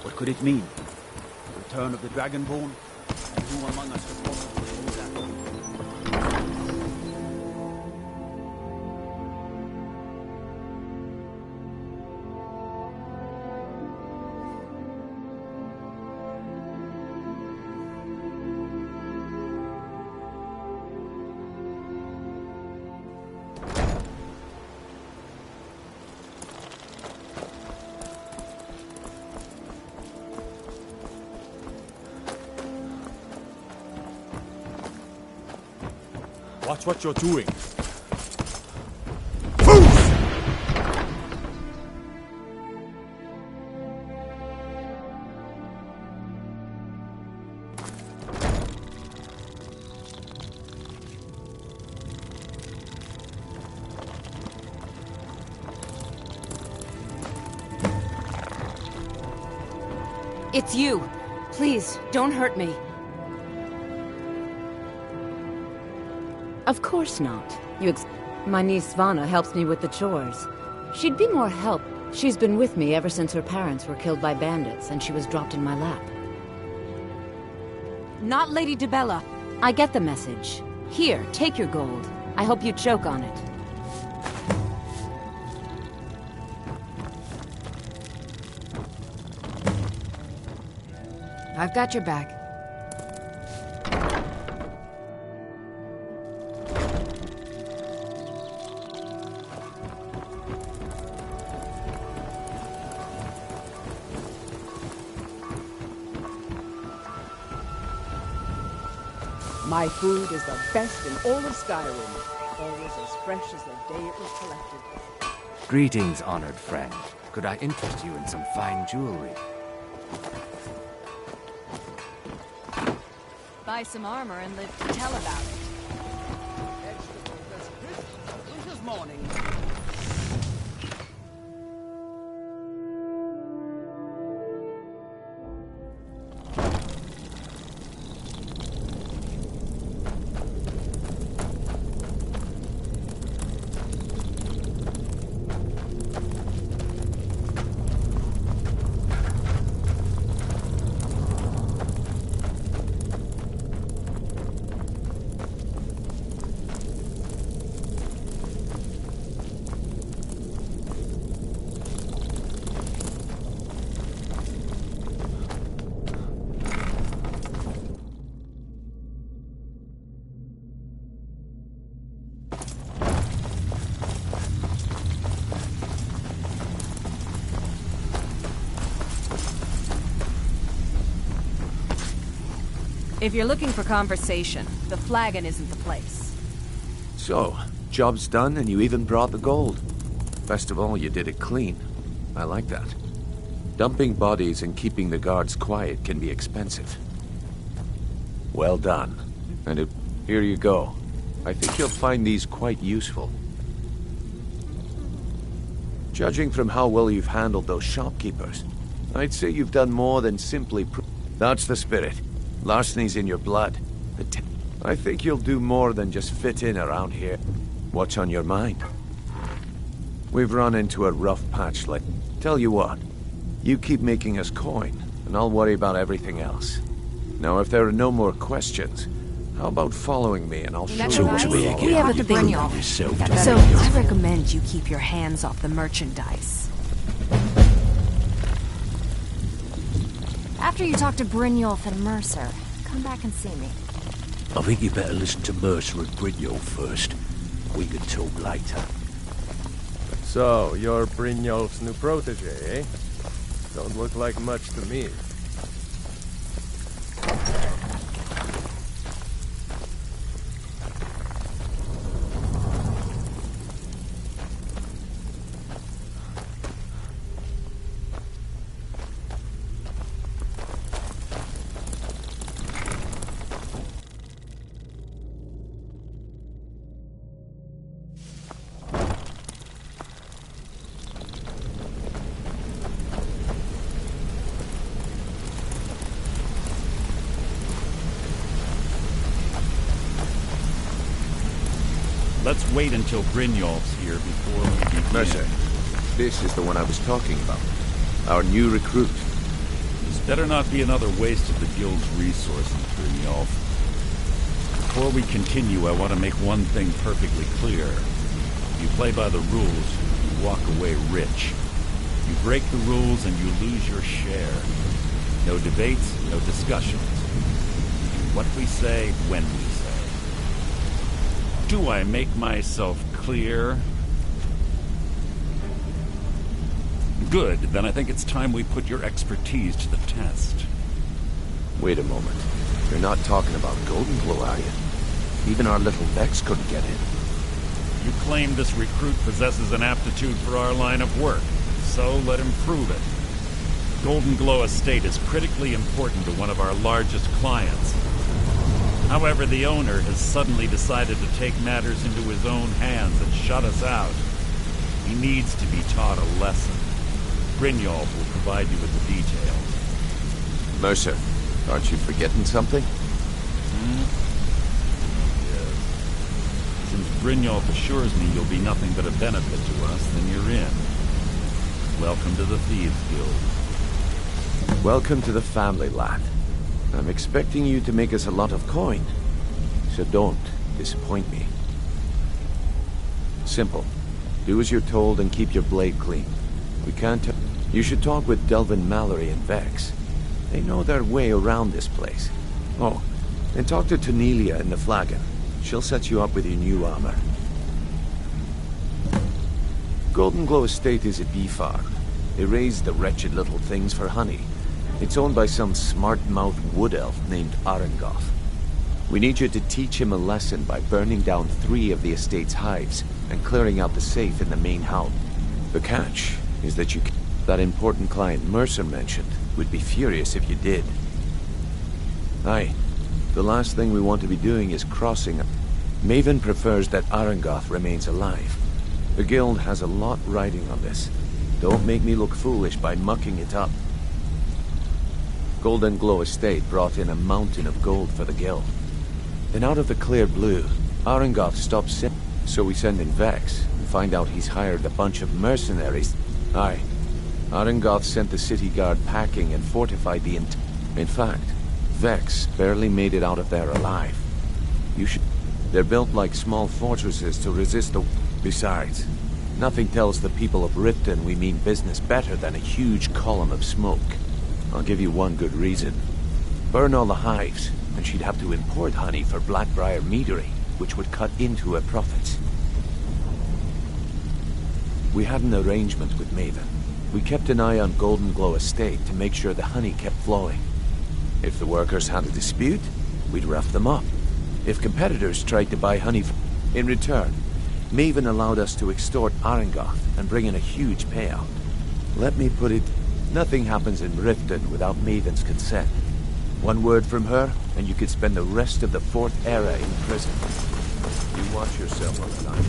H: What could it mean? The return of the Dragonborn? And who among us is possible to do that?
W: Watch what you're doing.
A: It's you. Please, don't hurt me.
U: Of course not. My niece Svana helps me with the chores. She'd be more help. She's been with me ever since her parents were killed by bandits and she was dropped in my lap.
A: Not Lady DeBella.
U: I get the message. Here, take your gold. I hope you choke on it.
A: I've got your back.
D: My food is the best in all of Skyrim. Always as fresh as the day it was collected.
J: Greetings, honored friend. Could I interest you in some fine jewelry?
A: Buy some armor and live to tell about it.
D: Winter's morning.
A: If you're looking for conversation, the flagon isn't the place.
V: So, job's done and you even brought the gold. Best of all, you did it clean. I like that. Dumping bodies and keeping the guards quiet can be expensive. Well done. And here you go. I think you'll find these quite useful. Judging from how well you've handled those shopkeepers, I'd say you've done more than simply That's the spirit. Larceny's in your blood. I think you'll do more than just fit in around here. What's on your mind? We've run into a rough patch lately. Tell you what, you keep making us coin, and I'll worry about everything else. Now, if there are no more questions, how about following me and I'll show you what
A: We have a thing, y'all. So I recommend you keep your hands off the merchandise.
K: After you talk to Brynjolf and Mercer, come back and see me.
W: I think you better listen to Mercer and Brynjolf first. We can talk later.
T: So, you're Brynjolf's new protege, eh? Don't look like much to me.
H: Let's wait until Brynjolf's here before we begin.
V: Mercer, this is the one I was talking about. Our new recruit.
H: This better not be another waste of the guild's resources, Brynjolf. Before we continue, I want to make one thing perfectly clear. You play by the rules, you walk away rich. You break the rules and you lose your share. No debates, no discussions. What we say, when we say. Do I make myself clear? Good, then I think it's time we put your expertise to the test.
V: Wait a moment. You're not talking about Golden Glow, are you? Even our little Vex couldn't get in.
H: You claim this recruit possesses an aptitude for our line of work, so let him prove it. Golden Glow Estate is critically important to one of our largest clients. However, the owner has suddenly decided to take matters into his own hands and shut us out. He needs to be taught a lesson. Brynjolf will provide you with the details.
V: Mercer, aren't you forgetting something?
H: Yes. Since Brynjolf assures me you'll be nothing but a benefit to us, then you're in. Welcome to the Thieves Guild.
V: Welcome to the family, lad. I'm expecting you to make us a lot of coin, so don't disappoint me. Simple. Do as you're told and keep your blade clean. We can't... You should talk with Delvin Mallory and Vex. They know their way around this place. Oh, and talk to Tanelia in the Flagon. She'll set you up with your new armor. Golden Glow Estate is a bee farm. They raise the wretched little things for honey. It's owned by some smart-mouthed wood elf named Arengoth. We need you to teach him a lesson by burning down 3 of the estate's hives and clearing out the safe in the main house. The catch is that that important client Mercer mentioned would be furious if you did. Aye, the last thing we want to be doing is crossing. Maven prefers that Arengoth remains alive. The guild has a lot riding on this. Don't make me look foolish by mucking it up. Golden Glow Estate brought in a mountain of gold for the guild. Then out of the clear blue, Arengoth stopped sending, so we send in Vex and find out he's hired a bunch of mercenaries. Aye, Arengoth sent the city guard packing and fortified the In fact, Vex barely made it out of there alive. They're built like small fortresses to resist the... Besides, nothing tells the people of Riften we mean business better than a huge column of smoke. I'll give you one good reason. Burn all the hives, and she'd have to import honey for Blackbriar meadery, which would cut into her profits. We had an arrangement with Maven. We kept an eye on Golden Glow Estate to make sure the honey kept flowing. If the workers had a dispute, we'd rough them up. If competitors tried to buy honey in return, Maven allowed us to extort Arengoth and bring in a huge payout. Let me put it, nothing happens in Riften without Maven's consent. One word from her, and you could spend the rest of the 4th era in prison. You watch yourself on the line.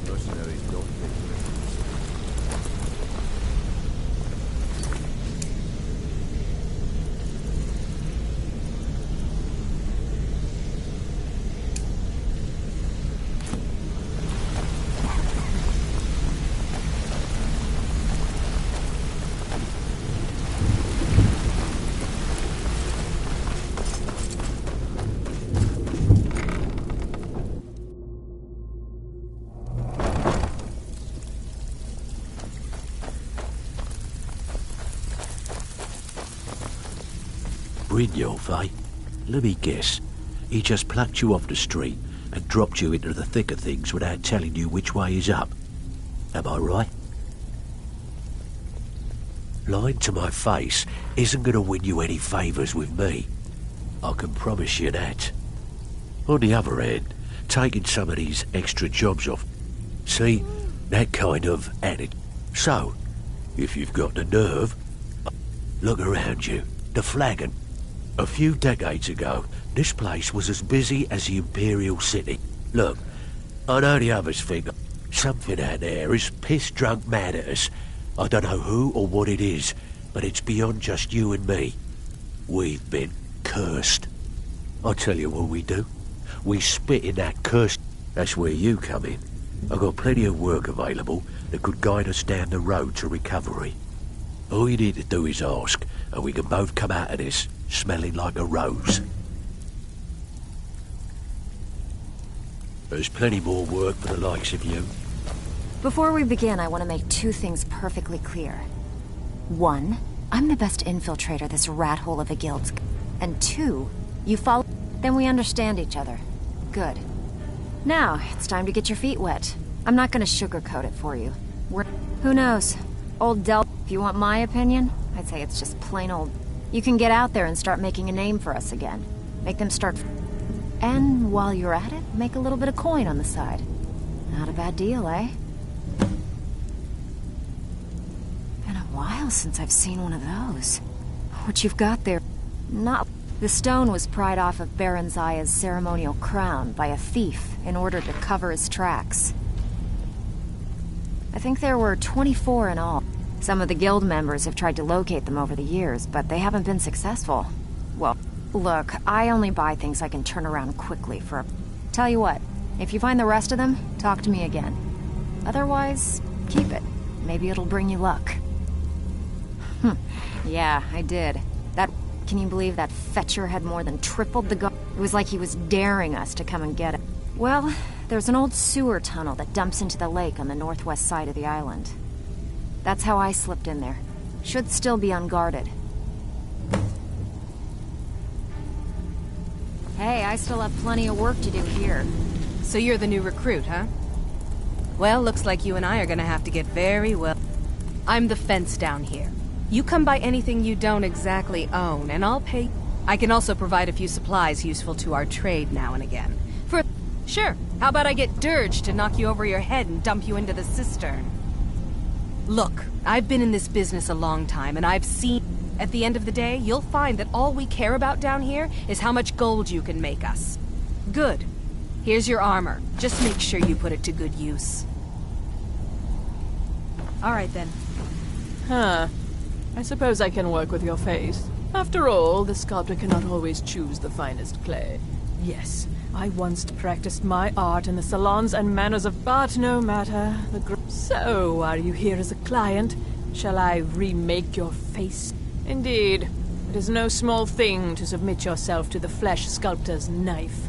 V: Those mercenaries don't take risks.
W: Brynjolf, eh? Let me guess. He just plucked you off the street and dropped you into the thick of things without telling you which way is up. Am I right? Lying to my face isn't going to win you any favours with me. I can promise you that. On the other hand, taking some of these extra jobs off... See, that kind of attitude. So, if you've got the nerve, look around you. The Flagon. A few decades ago, this place was as busy as the Imperial City. Look, I know the others think something out there is piss-drunk mad at us. I don't know who or what it is, but it's beyond just you and me. We've been cursed. I'll tell you what we do. We spit in that curse. That's where you come in. I've got plenty of work available that could guide us down the road to recovery. All you need to do is ask, and we can both come out of this smelling like a rose. There's plenty more work for the likes of you.
K: Before we begin, I want to make 2 things perfectly clear. 1, I'm the best infiltrator this rat hole of a guild's... And 2, you follow... Then we understand each other. Good. Now, it's time to get your feet wet. I'm not going to sugarcoat it for you. Who knows? Old Del... If you want my opinion, I'd say it's just plain old... You can get out there and start making a name for us again. Make them start... And while you're at it, make a little bit of coin on the side. Not a bad deal, eh? Been a while since I've seen one of those. What you've got there... Not... The stone was pried off of Baron Zaya's ceremonial crown by a thief in order to cover his tracks. I think there were 24 in all. Some of the guild members have tried to locate them over the years, but they haven't been successful. Well, look, I only buy things I can turn around quickly for a... Tell you what, if you find the rest of them, talk to me again. Otherwise, keep it. Maybe it'll bring you luck. Yeah, I did. Can you believe that fetcher had more than tripled the guard? It was like he was daring us to come and get it. Well, there's an old sewer tunnel that dumps into the lake on the northwest side of the island. That's how I slipped in there. Should still be unguarded. Hey, I still have plenty of work to do here.
A: So you're the new recruit, huh? Well, looks like you and I are gonna have to get very well. I'm the fence down here. You come by anything you don't exactly own, and I'll pay. I can also provide a few supplies useful to our trade now and again. Sure, how about I get Dirge to knock you over your head and dump you into the cistern? Look, I've been in this business a long time, and I've seen... At the end of the day, you'll find that all we care about down here is how much gold you can make us. Good. Here's your armor. Just make sure you put it to good use.
M: All right, then. Huh. I suppose I can work with your face. After all, the sculptor cannot always choose the finest clay. Yes, I once practiced my art in the salons and manners of... But no matter. So, are you here as a client? Shall I remake your face? Indeed. It is no small thing to submit yourself to the flesh sculptor's knife.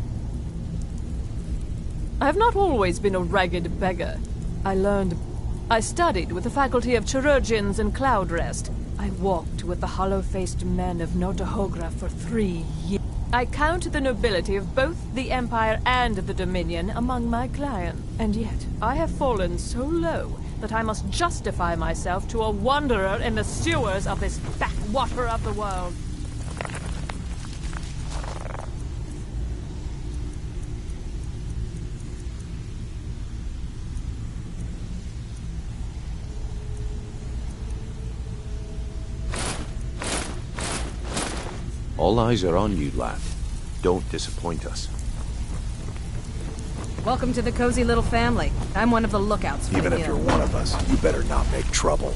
M: I have not always been a ragged beggar. I studied with the faculty of chirurgeons in Cloudrest. I walked with the hollow-faced men of Notahogra for 3 years. I count the nobility of both the Empire and the Dominion among my clients. And yet, I have fallen so low that I must justify myself to a wanderer in the sewers of this backwater of the world.
V: All eyes are on you, lad. Don't disappoint us.
A: Welcome to the cozy little family. I'm one of the lookouts for
P: Even
A: the
P: if you're
A: guild.
P: one of us, you better not make trouble.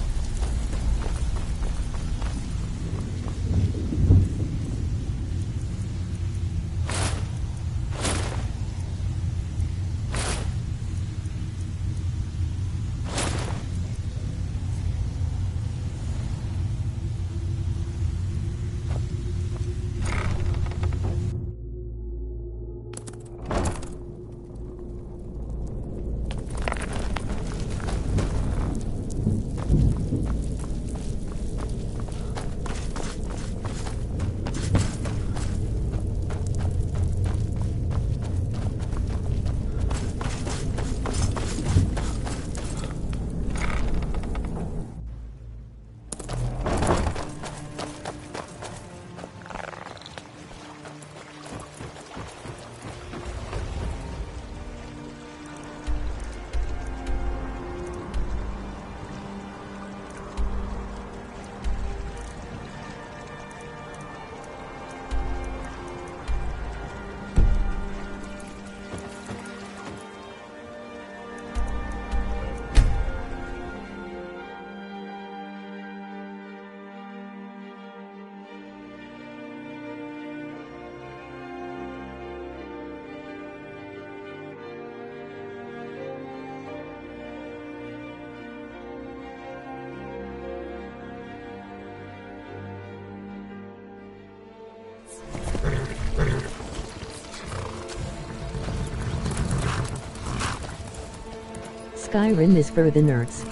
Q: Skyrim is for the nerds.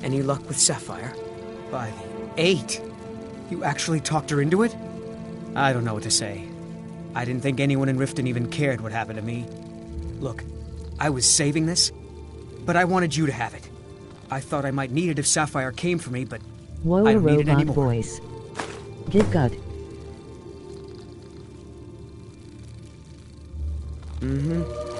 R: Any luck with Sapphire? By the 8! You actually talked her into it? I don't know what to say. I didn't think anyone in Riften even cared what happened to me. Look, I was saving this, but I wanted you to have it. I thought I might need it if Sapphire came for me, but
Q: Whoa,
R: I don't need it
Q: robot
R: anymore.
Q: voice. Get gut.
R: Mm-hmm.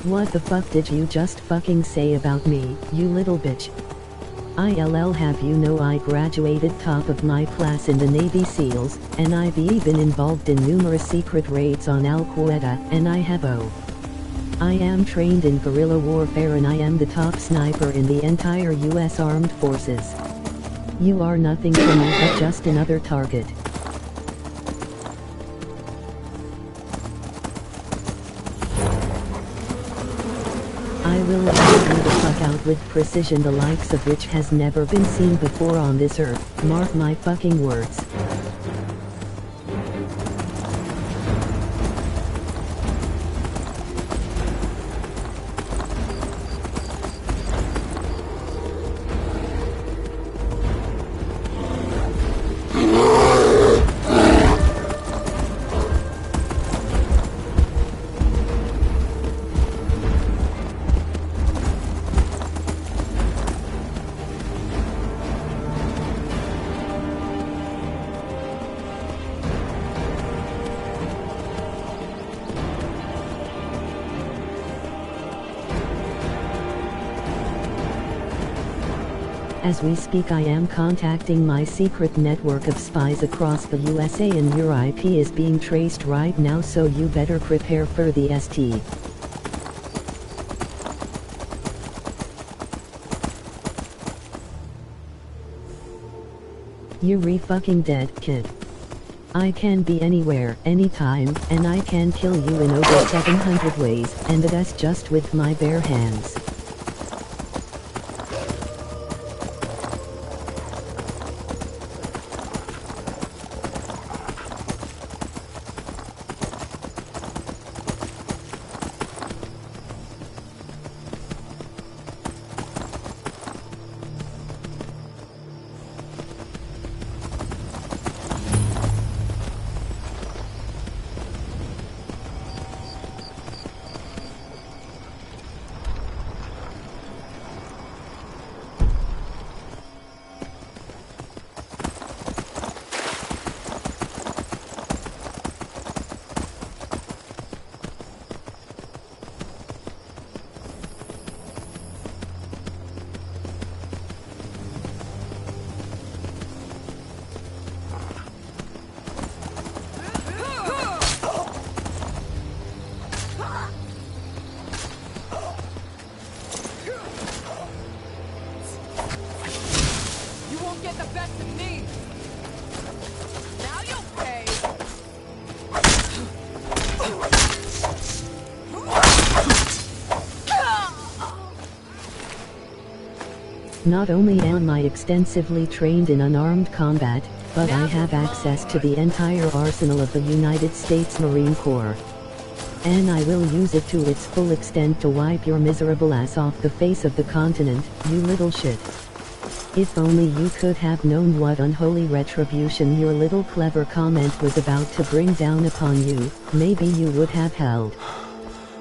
Q: What the fuck did you just fucking say about me, you little bitch? ILL, have you know I graduated top of my class in the Navy SEALs, and I've even involved in numerous secret raids on Al Qaeda, and I have I am trained in guerrilla warfare and I am the top sniper in the entire US Armed Forces. You are nothing to me but just another target. I will knock you the fuck out with precision the likes of which has never been seen before on this earth, mark my fucking words. As we speak, I am contacting my secret network of spies across the USA and your IP is being traced right now, so you better prepare for the ST. You re-fucking dead, kid. I can be anywhere, anytime, and I can kill you in over 700 ways, and that's just with my bare hands. Not only am I extensively trained in unarmed combat, but I have access to the entire arsenal of the United States Marine Corps. And I will use it to its full extent to wipe your miserable ass off the face of the continent, you little shit. If only you could have known what unholy retribution your little clever comment was about to bring down upon you, maybe you would have held.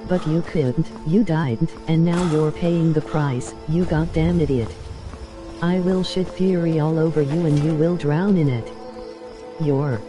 Q: But you couldn't, you died, and now you're paying the price, you goddamn idiot. I will shit fury all over you and you will drown in it. You're...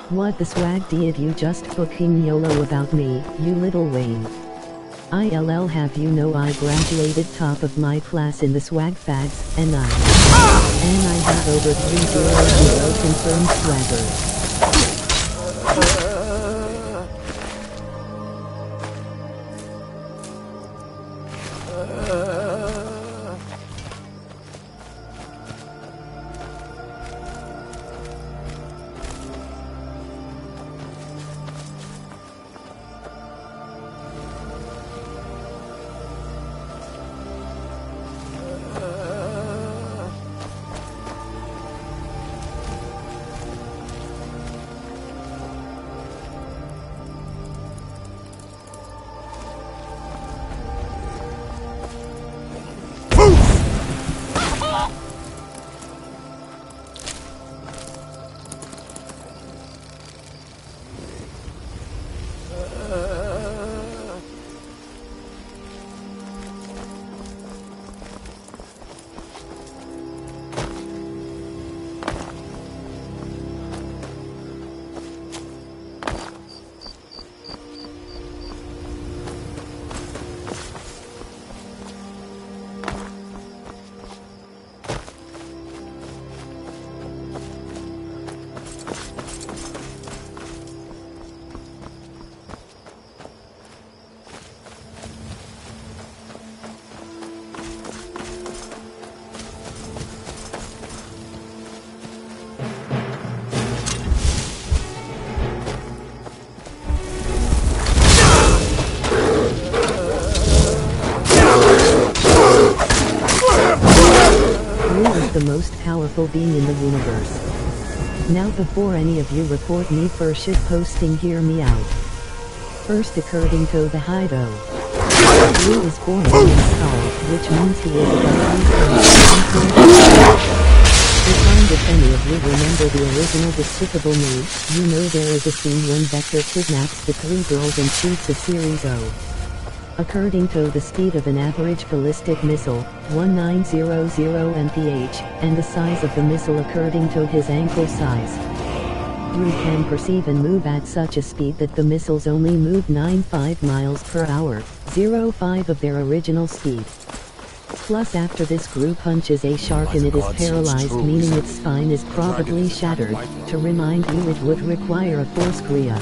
Q: What the swag did you just fucking YOLO about me, you little Wayne? ILL have you know I graduated top of my class in the swag fags, and I have over 300 confirmed swaggers. The most powerful being in the universe. Now before any of you report me for shit posting, hear me out. First, according to the Hido, Blue is born in Skull, which means he is and if any of you remember the original Despicable Me, you know there is a scene when Vector kidnaps the 3 girls and shoots a Series O. According to the speed of an average ballistic missile, 1900 mph, and the size of the missile according to his ankle size. Blue can perceive and move at such a speed that the missiles only move 95 miles per hour, 0.5 of their original speed. Plus after this Gru punches a shark and it is paralyzed, meaning its spine is probably shattered. To remind you, it would require a force Kriya.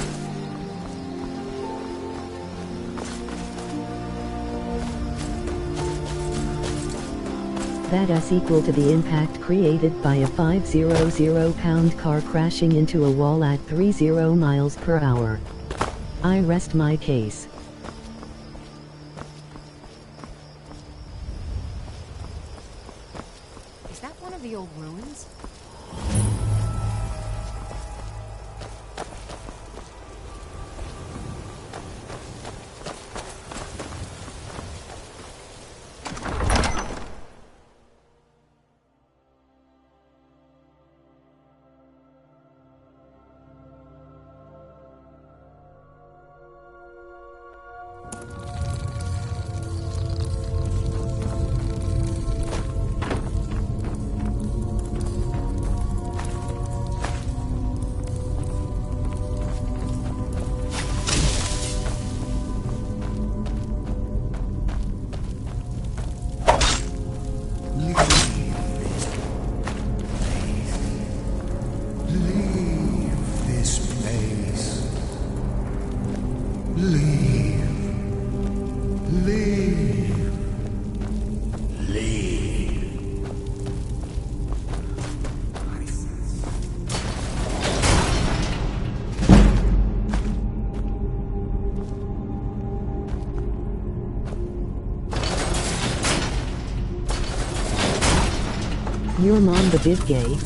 Q: That is equal to the impact created by a 500-pound car crashing into a wall at 30 miles per hour. I rest my case.
K: Is that one of the old ruins?
Q: Your mom the bit gay.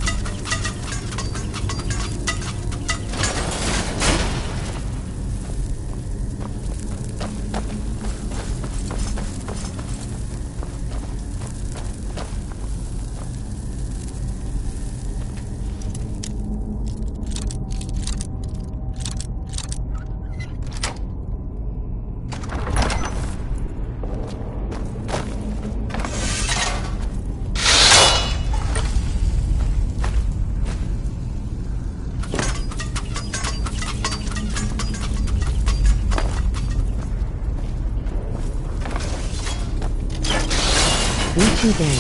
Q: Gucci gang,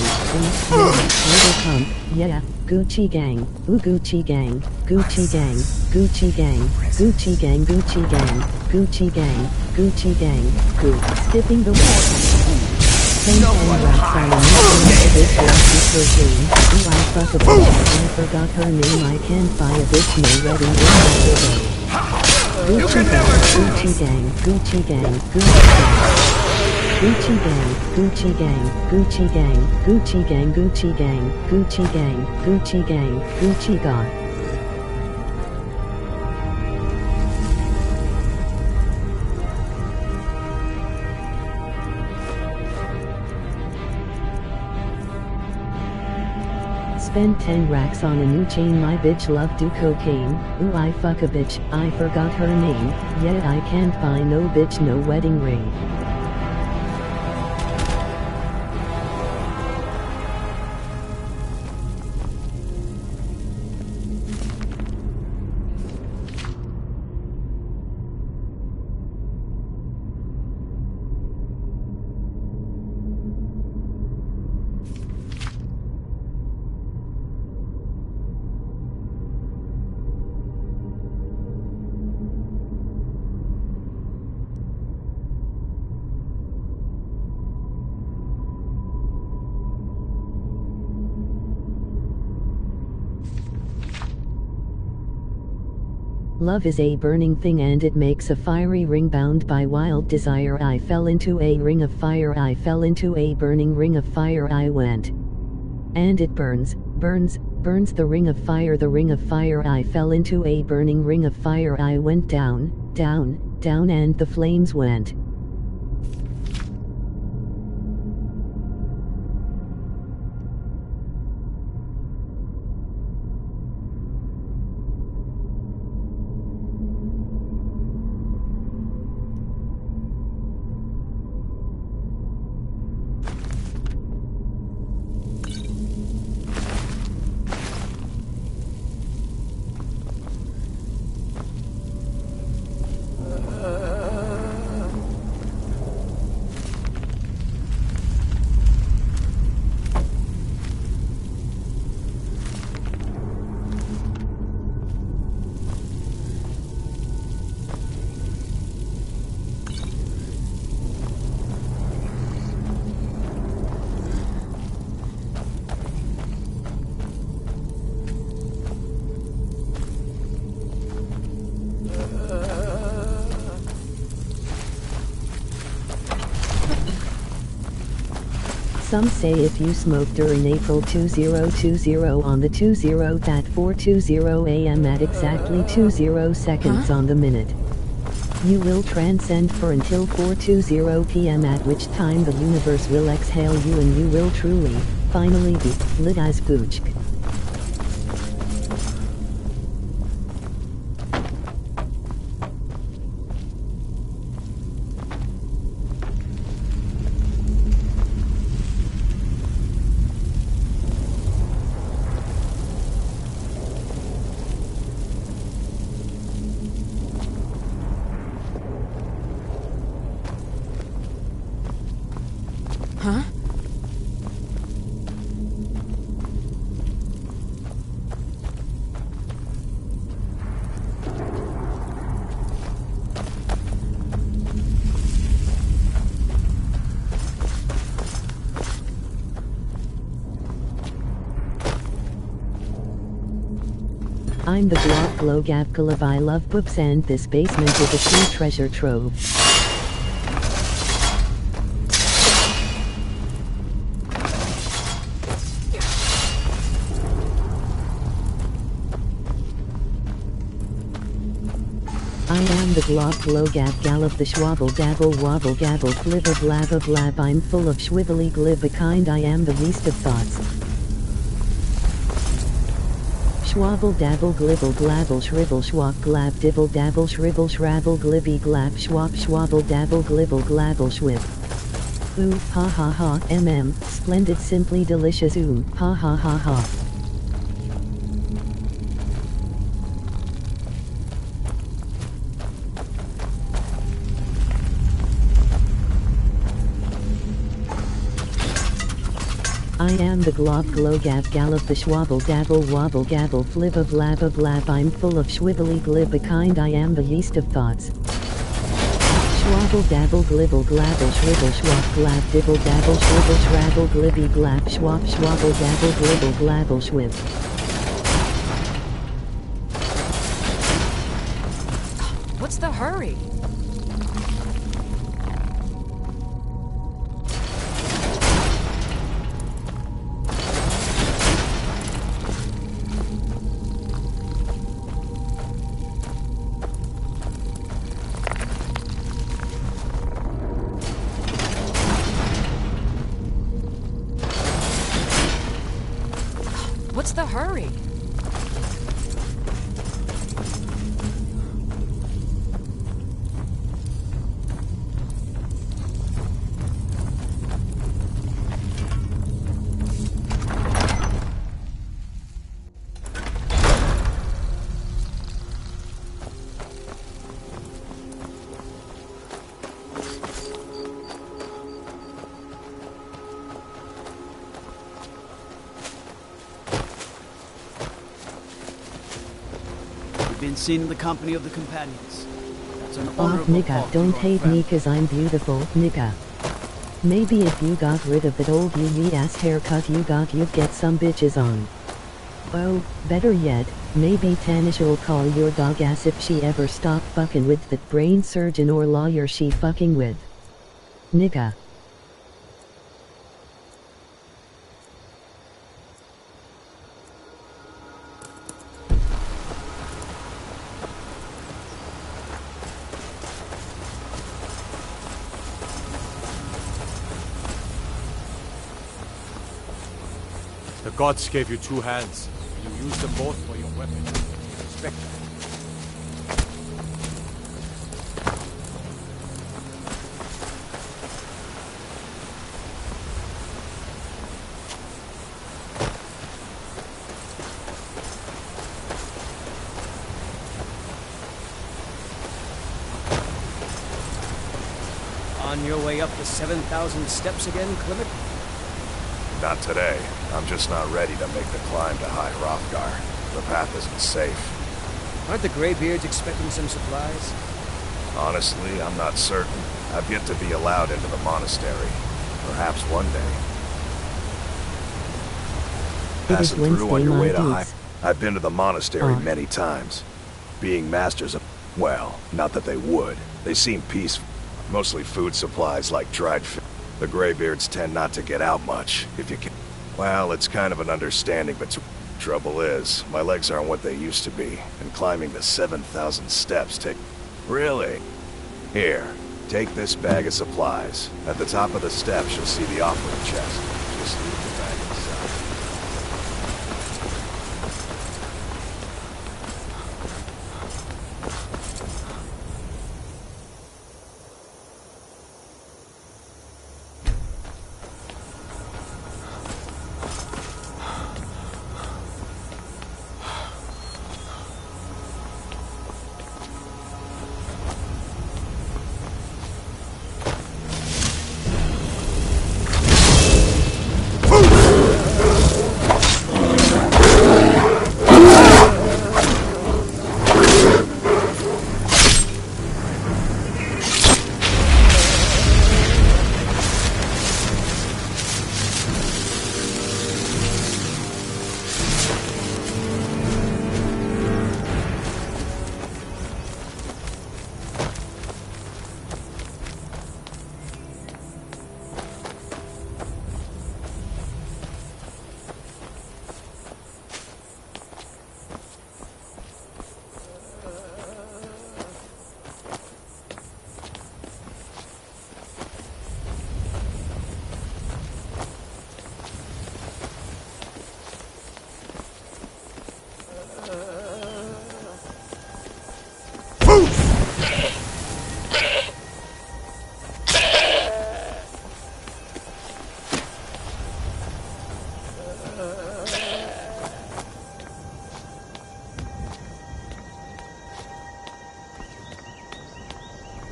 Q: little pump, yeah, Gucci gang, ooh Gucci gang, Gucci gang, Gucci gang, Gucci gang, Gucci gang, Gucci gang, Gucci gang, skipping the wall. No one this lucky cocaine. Ooh, I fuck a bitch. I forgot her name. I can't buy a bitch. No wedding ring. Gucci gang, Gucci gang, Gucci gang, Gucci gang, Gucci gang, Gucci gang, Gucci gang, Gucci gang, Gucci gang, Gucci gang, Gucci gang. Spend 10 racks on a new chain. My bitch love do cocaine. Ooh, I fuck a bitch. I forgot her name. Yeah, I can't buy no bitch, no wedding ring. Love is a burning thing and it makes a fiery ring bound by wild desire. I fell into a ring of fire. I fell into a burning ring of fire. I went. And it burns, burns, burns the ring of fire. The ring of fire. I fell into a burning ring of fire. I went down, down, down and the flames went. Some say if you smoke during April 2020 on the 20:420 a.m. at exactly 20 seconds on the minute, you will transcend for until 4:20 p.m. at which time the universe will exhale you and you will truly, finally be lit as Pooch.
U: Huh?
Q: I'm the Glow Gap Glove. I love books and this basement is a true treasure trove. I am the glow gap gal of the schwabble dabble wobble gabble flibber blabba blab. I'm full of schwibbly glibba kind. I am the least of thoughts. Schwabble dabble glibble glabble shrivel schwab glab dibble dabble shrivel shrabble glibby glab schwab schwabble dabble glibble glabble schwib. Ooh ha ha ha splendid simply delicious ha ha ha ha. am the glob glow gav gallop the schwabble dabble wobble gabble flibba blabba blab. I'm full of schwibbly glib a kind. I am the yeast of thoughts. Schwabble dabble glibble glabble shrivel schwab glab dibble dabble shrivel shrabble glibby glab schwab schwabble dabble glibble glabble schwib.
A: What's the hurry? What's the hurry?
C: Been seen in the company of the companions. That's an
Q: Oh,
C: honorable
Q: nigga,
C: call
Q: don't
C: to our
Q: hate
C: family.
Q: me cause I'm beautiful, nigga. Maybe if you got rid of that old yee ass haircut you got, you'd get some bitches on. Oh, better yet, maybe Tanish'll call your dog ass if she ever stop fucking with that brain surgeon or lawyer she fucking with. Nigga.
E: The gods gave you two hands. You used them both for your weapon. Respect that.
C: On your way up the 7,000 steps again, Clement?
P: Not today. I'm just not ready to make the climb to High Hrothgar. The path isn't safe.
C: Aren't the Greybeards expecting some supplies?
P: Honestly, I'm not certain. I've yet to be allowed into the monastery. Perhaps one day.
Q: It is
P: Passing through on
Q: Wednesday,
P: your
Q: my
P: way to High...
Q: dudes.
P: I've been to the monastery
Q: Oh.
P: many times. Being masters of... Well, not that they would. They seem peaceful. Mostly food supplies like dried fish. The Greybeards tend not to get out much, if you can. Well, it's kind of an understanding, but trouble is, my legs aren't what they used to be, and climbing the 7,000 steps take... Really? Here, take this bag of supplies. At the top of the steps, you'll see the offering chest. Just leave the bag inside.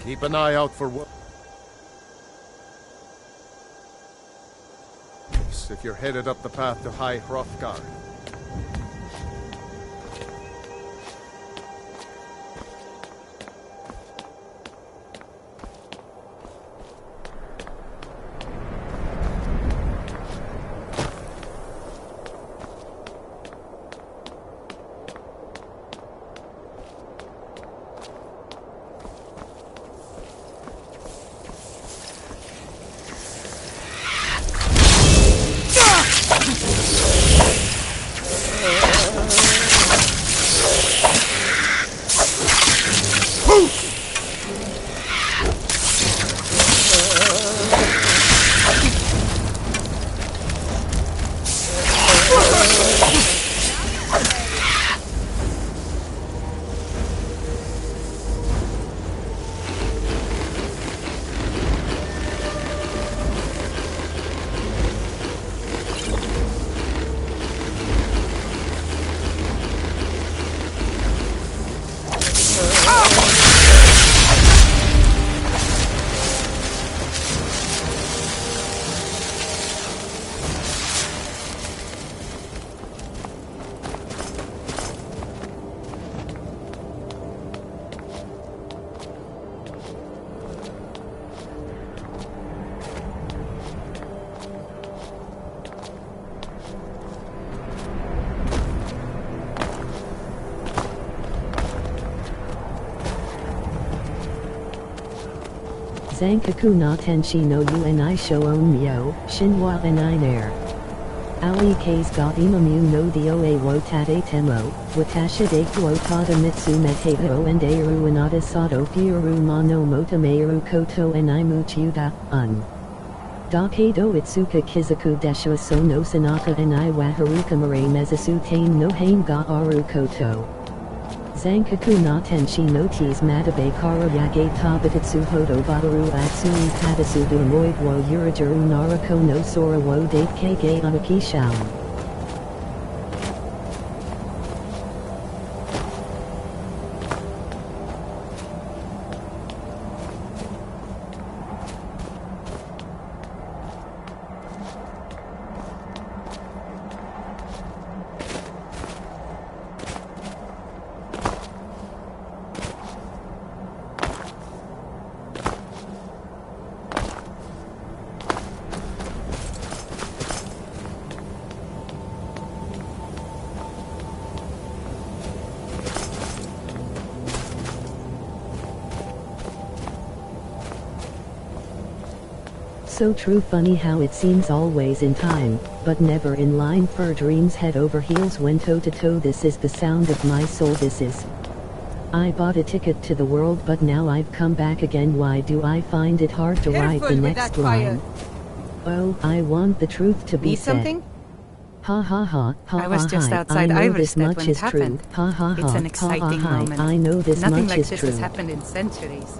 T: Keep an eye out for what... worse if you're headed up the path to High Hrothgar.
Q: Zankaku na tenshi no yu and I sho on myo, shinwa and I nair. Aoi k's ga imamu no dioe wo tate temo, watasha de kuo tada mitsu meteo and eiru anada sato fiuru mano mota meiru koto and I muchiuda, un. Dakeido itsuka kizaku desho so no sanaka and I waharuka mare mezasu tain no hain ga aru koto. Zankaku na tenshi no tes matabe kara yage tabatatsu hodo badaru atsui padasu du moid wo urajaru narako no sora wo date kage anaki shaun. So true, funny how it seems always in time, but never in line for dreams head over heels when toe to toe. This is the sound of my soul, this is. I bought a ticket to the world but now I've come back again. Why do I find it hard to write the next line? Oh, I want the truth to be
A: Need
Q: said.
A: something?
Q: Ha ha ha, ha
A: I was
Q: ha,
A: just
Q: hi.
A: outside
Q: I know this
A: Iverstead
Q: much
A: when
Q: is
A: it happened.
Q: true. Ha ha ha,
A: It's an
Q: ha,
A: exciting
Q: ha, hi.
A: moment.
Q: I know this
A: Nothing
Q: much
A: like
Q: is
A: this
Q: true.
A: has happened in centuries.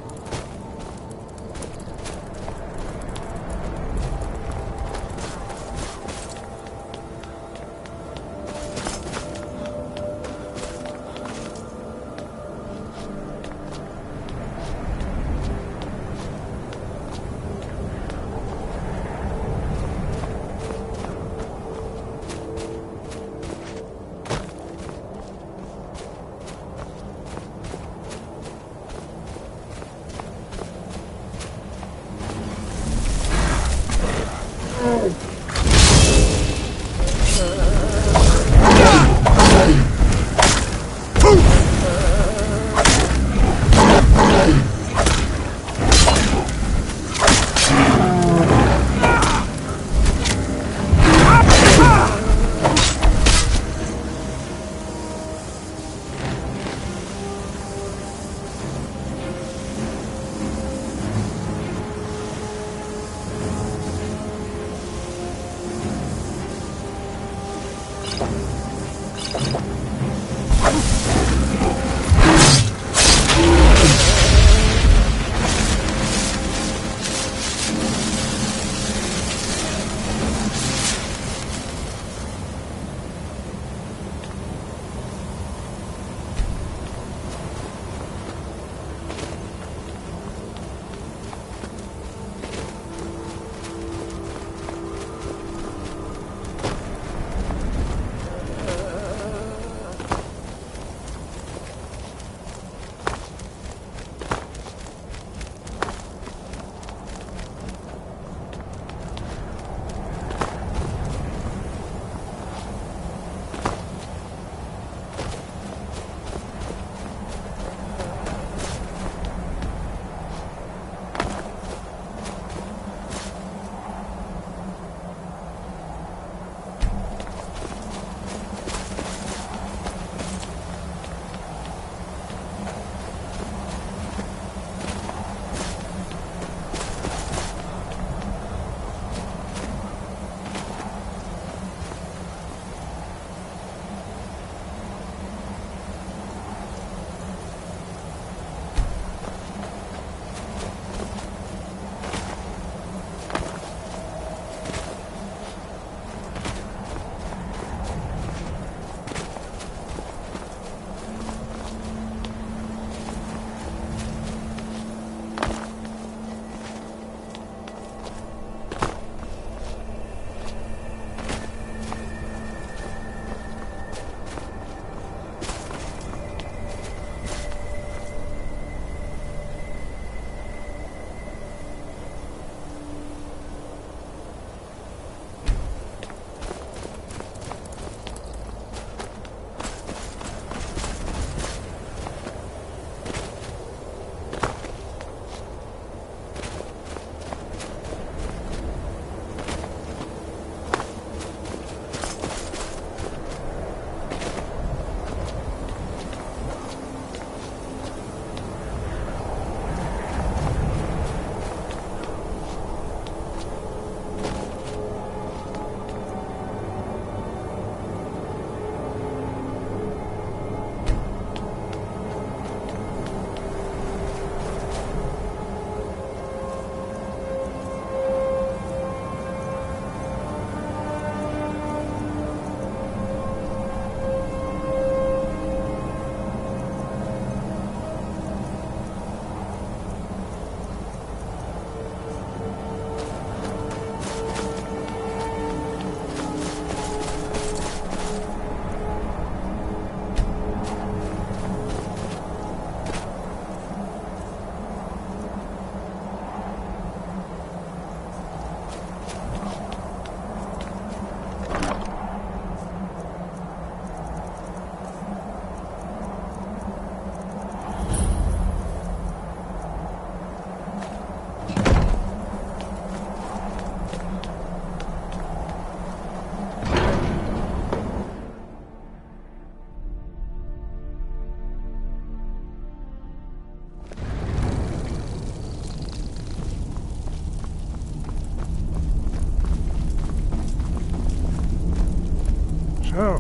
I: So,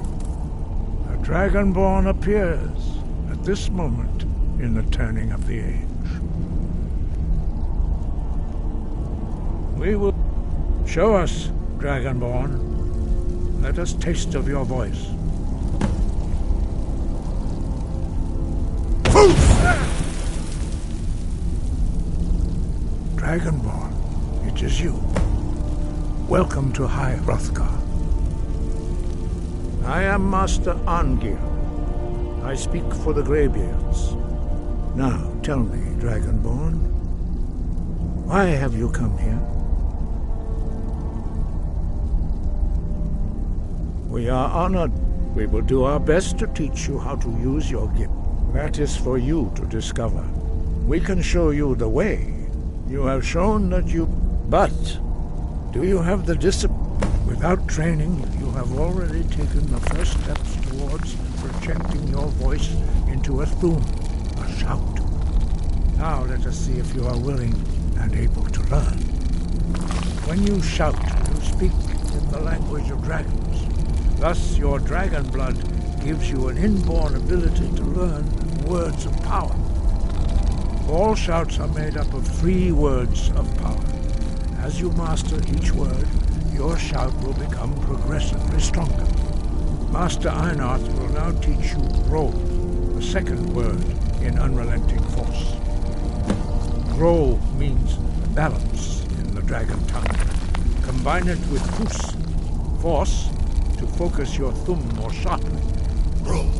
I: a Dragonborn appears at this moment in the turning of the age. We will... Show us, Dragonborn. Let us taste of your voice. Dragonborn, it is you. Welcome to High Hrothgar. I am Master Arngir. I speak for the Greybeards. Now, tell me, Dragonborn, why have you come here? We are honored. We will do our best to teach you how to use your gift. That is for you to discover. We can show you the way. You have shown that you... But, do you have the discipline? Without training, you have already taken the first steps towards projecting your voice into a thum, a shout. Now let us see if you are willing and able to learn. When you shout, you speak in the language of dragons. Thus, your dragon blood gives you an inborn ability to learn words of power. All shouts are made up of 3 words of power. As you master each word, your shout will become progressively stronger. Master Einarth will now teach you Grow, the second word in Unrelenting Force. Grow means balance in the dragon tongue. Combine it with Fus, Force, to focus your thumb more sharply. Grow.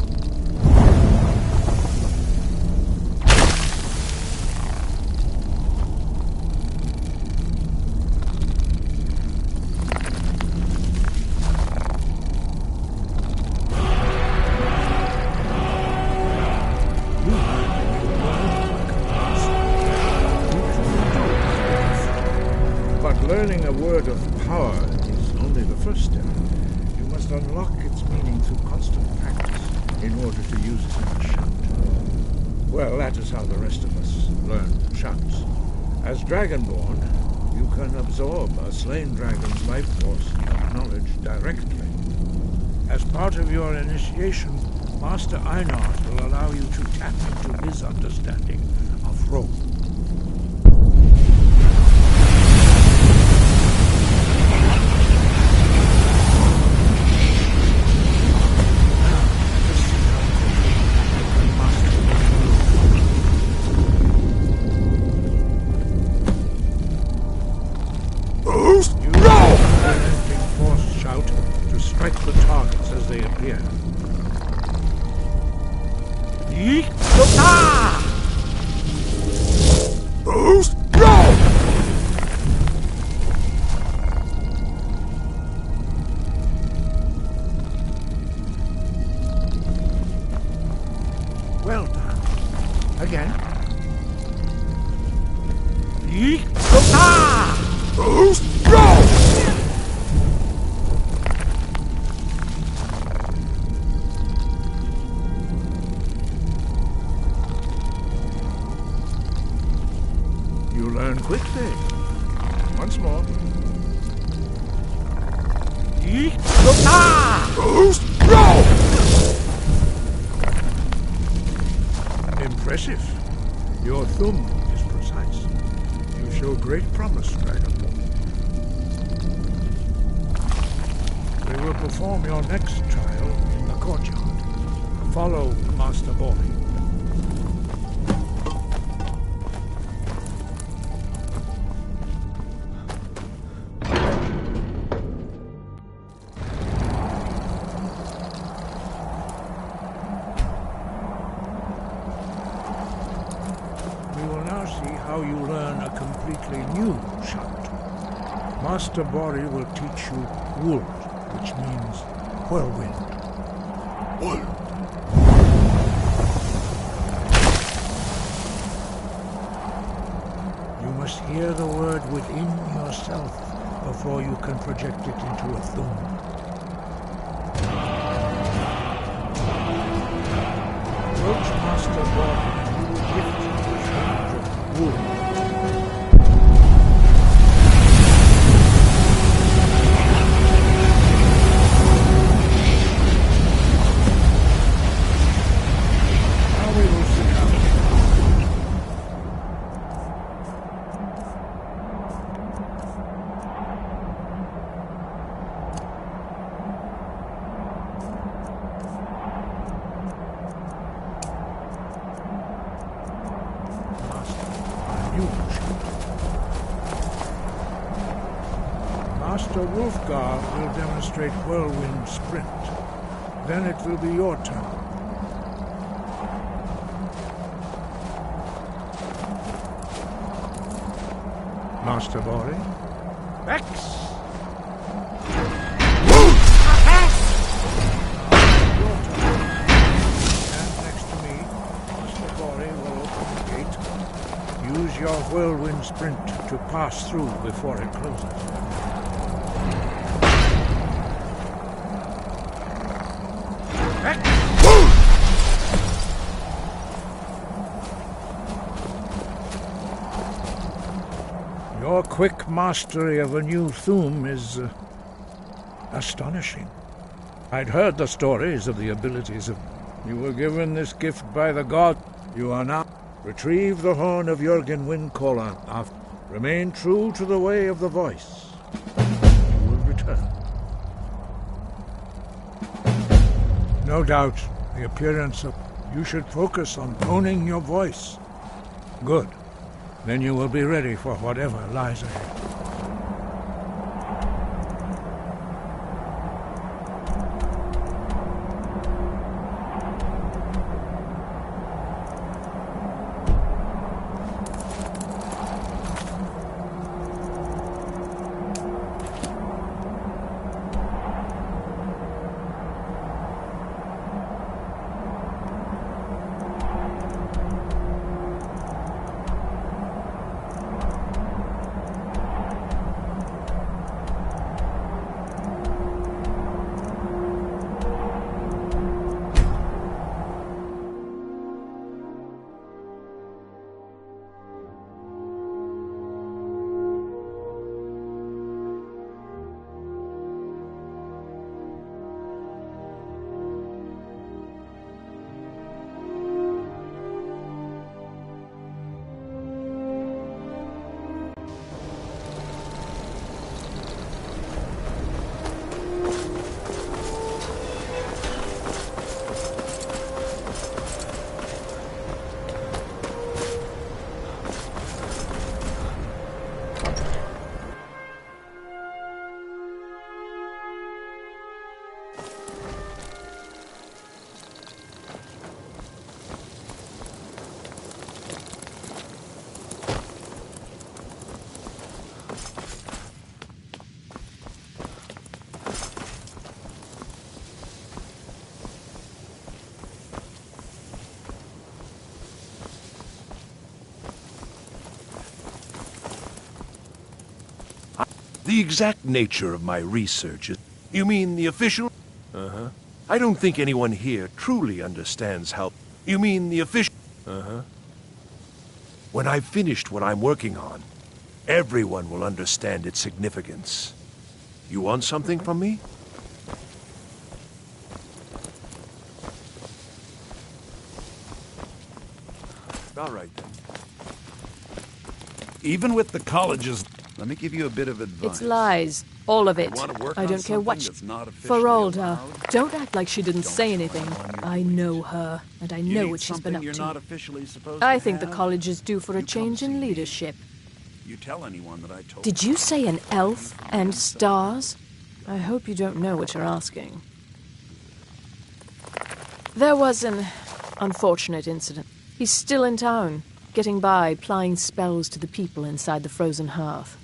I: Learning a word of power is only the first step. You must unlock its meaning through constant practice in order to use it in a shout. Well, that is how the rest of us learn shouts. As Dragonborn, you can absorb a slain dragon's life force and knowledge directly. As part of your initiation, Master Einarth will allow you to tap into his understanding of rope. Well done. Again. You learn quickly. Once more. Impressive. Your thumb is precise. You show great promise, Dragonborn. We will perform your next trial in the courtyard. Follow Master Boy. How you learn a completely new shout. Master Bori will teach you Wold, which means whirlwind. Wold. You must hear the word within yourself before you can project it into a thum. Approach Master Bori and he will gift you the shout of Wool. Master Wolfgar will demonstrate Whirlwind Sprint. Then it will be your turn. Master Bori? X! Use your whirlwind sprint to pass through before it closes. Your quick mastery of a new Thuum is astonishing. I'd heard the stories of the abilities of... You were given this gift by the god. You are now... Retrieve the horn of Jürgen Windcaller. Remain true to the way of the voice. You will return. No doubt, the appearance of... You should focus on honing your voice. Good. Then you will be ready for whatever lies ahead.
W: The exact nature of my research is... You mean the official... Uh-huh. I don't think anyone here truly understands how... You mean the official... Uh-huh. When I've finished what I'm working on, everyone will understand its significance. You want something from me?
H: All right, then. Even with the colleges...
B: Let me give you a bit of advice.
M: It's lies. All of it.
B: I
M: don't care what For older, don't act like she didn't say anything. I know her, and I know what she's been up to. I think the college is due for a change in leadership.
H: You tell anyone that I told...
M: Did you say an elf and stars? I hope you don't know what you're asking. There was an unfortunate incident. He's still in town, getting by, applying spells to the people inside the frozen hearth.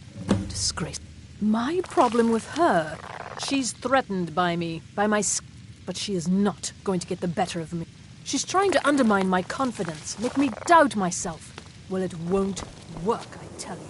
M: Disgrace. My problem with her, she's threatened by me, by my but she is not going to get the better of me. She's trying to undermine my confidence, make me doubt myself. Well, it won't work, I tell you.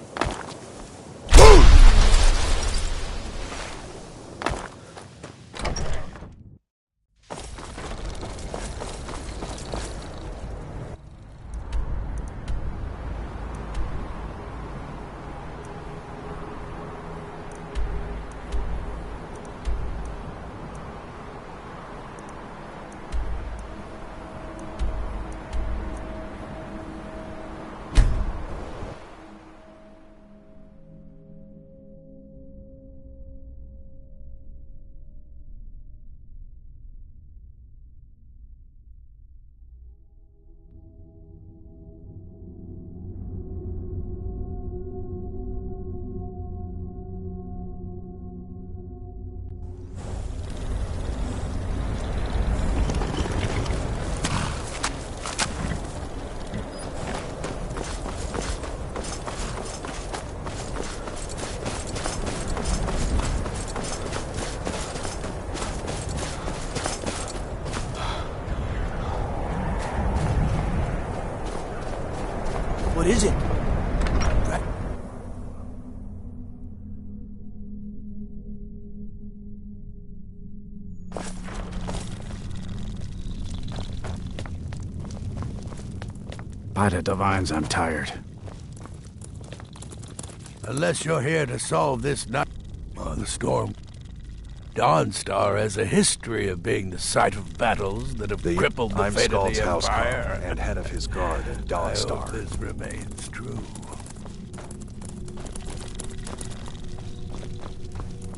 C: What is it?
L: By the divines, I'm tired.
G: Unless you're here to solve this night, the storm. Dawnstar has a history of being the site of battles that have crippled the
P: I'm
G: fate
P: Skald's
G: of the
P: housecarl
G: Empire.
P: and head of his guard in Dawnstar.
G: I hope this remains true.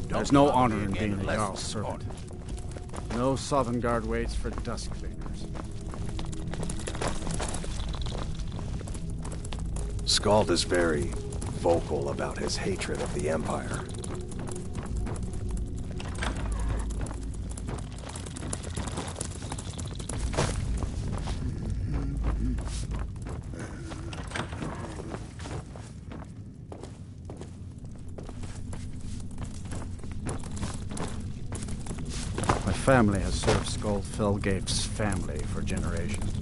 L: There's no honor in being a Jarl's servant. No Southern Guard waits for dust cleaners.
P: Skald is very vocal about his hatred of the Empire.
L: My family has served Skald Felgate's family for generations.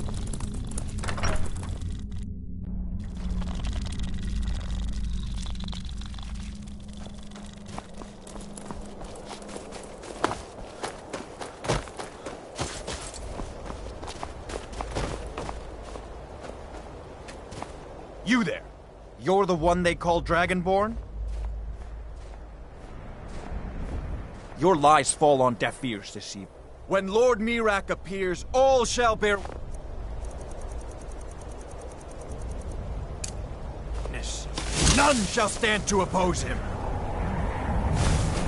O: You there! You're the one they call Dragonborn? Your lies fall on deaf ears this evening. When Lord Mirak appears, all shall bear witness. None shall stand to oppose him.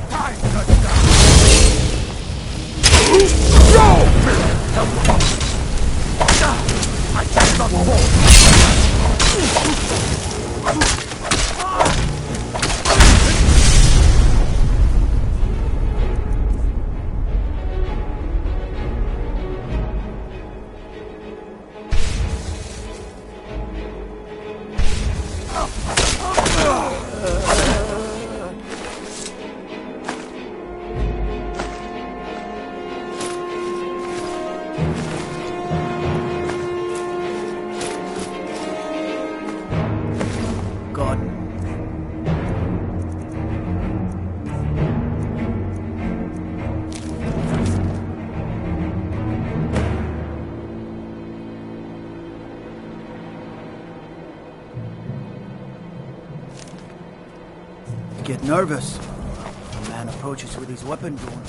O: Time to die! I cannot fall!
C: Get nervous. A man approaches with his weapon drawn.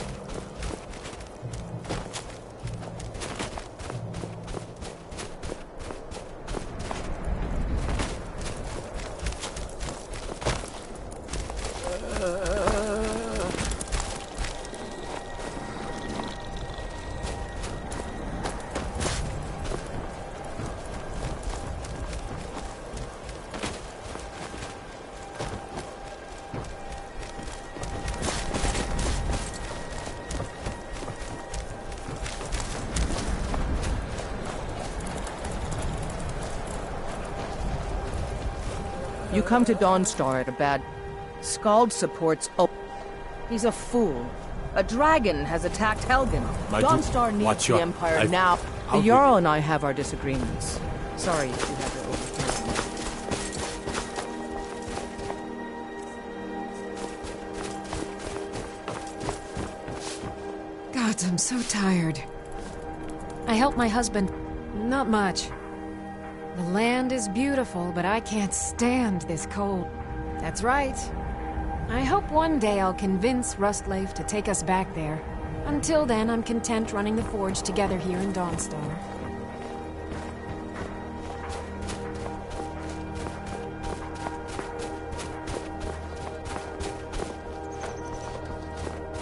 S: You come to Dawnstar at a bad... Skald supports... Oh, he's a fool. A dragon has attacked Helgen. Dawnstar needs the Empire now. The Jarl and I have our disagreements. Sorry if you had to overhear me.
U: God, I'm so tired. I helped my husband. Not much. The land is beautiful, but I can't stand this cold. That's right. I hope one day I'll convince Rustleif to take us back there. Until then, I'm content running the forge together here in Dawnstar.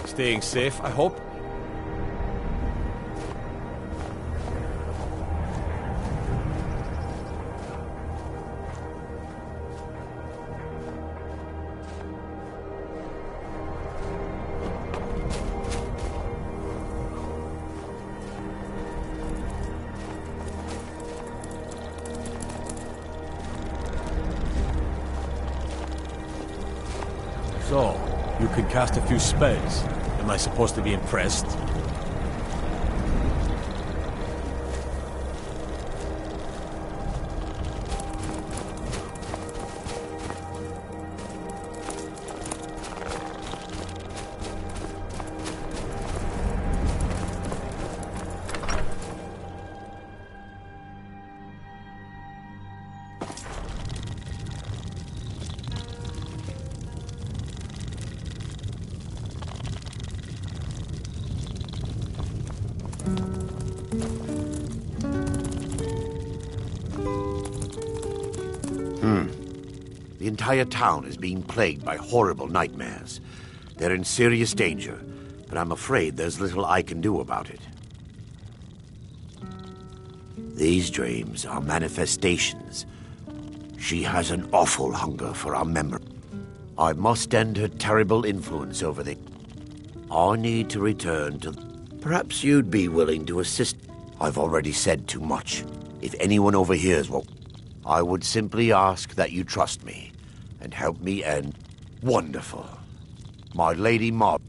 E: Staying safe, I hope? So, you can cast a few spells. Am I supposed to be impressed?
W: The entire town is being plagued by horrible nightmares. They're in serious danger, but I'm afraid there's little I can do about it. These dreams are manifestations. She has an awful hunger for our memory. I must end her terrible influence over the... I need to return to... Perhaps you'd be willing to assist. I've already said too much. If anyone overhears what... I would simply ask that you trust me and help me end... Wonderful. My Lady Mob.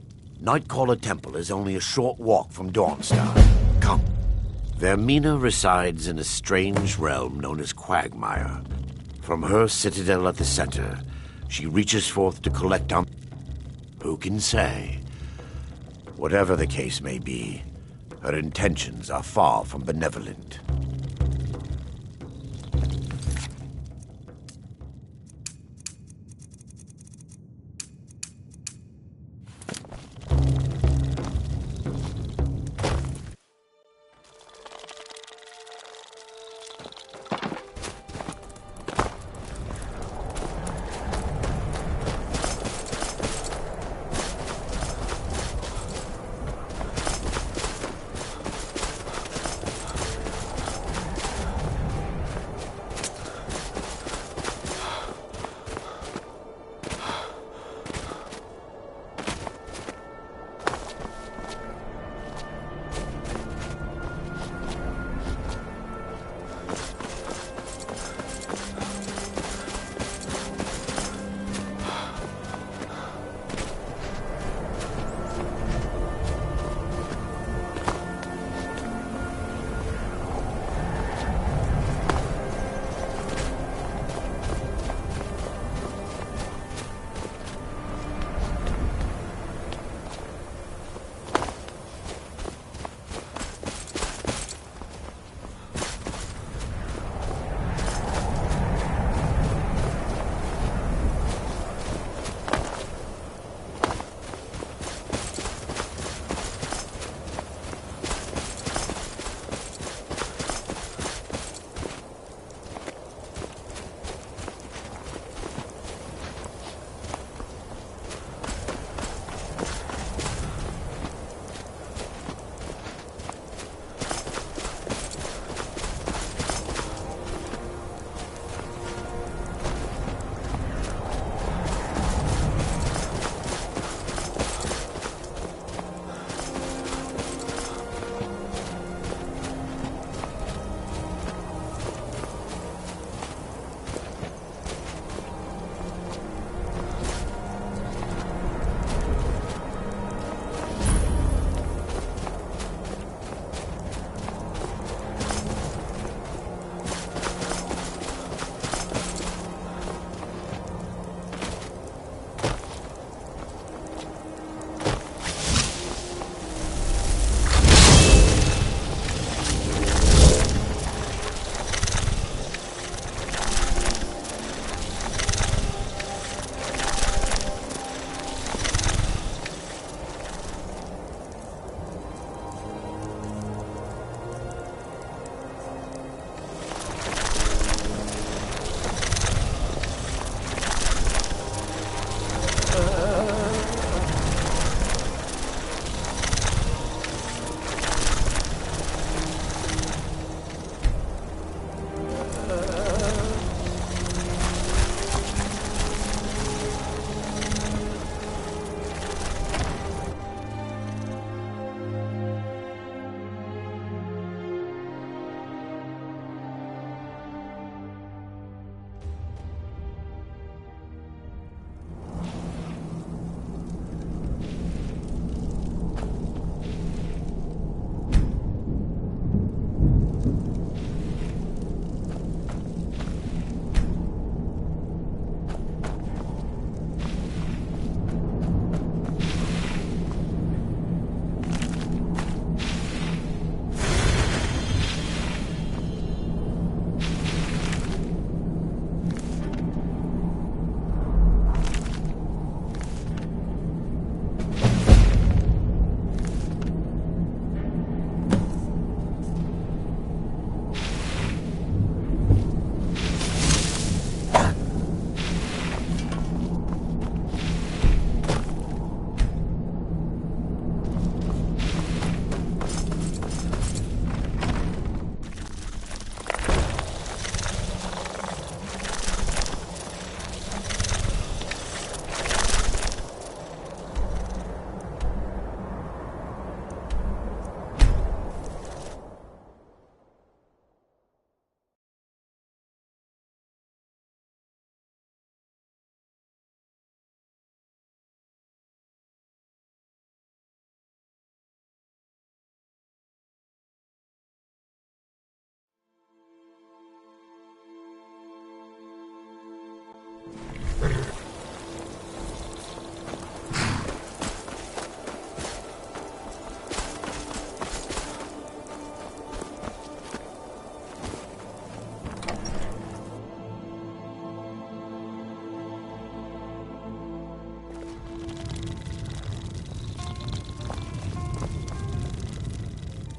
W: Nightcaller Temple is only a short walk from Dawnstar. Come. Vermina resides in a strange realm known as Quagmire. From her citadel at the center, she reaches forth to collect on... Who can say? Whatever the case may be, her intentions are far from benevolent.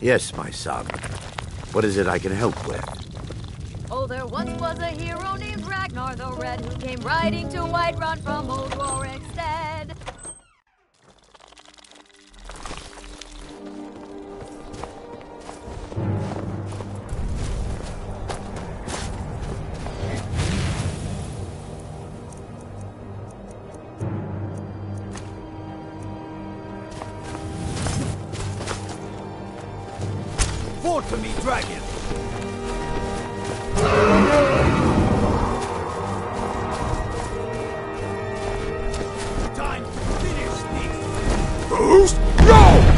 W: Yes, my son. What is it I can help with?
F: Oh, there once was a hero named Ragnar the Red who came riding to Whiterun from old Rorikstead.
C: Forth to me, dragon! Time to finish this!
G: Boost! Go!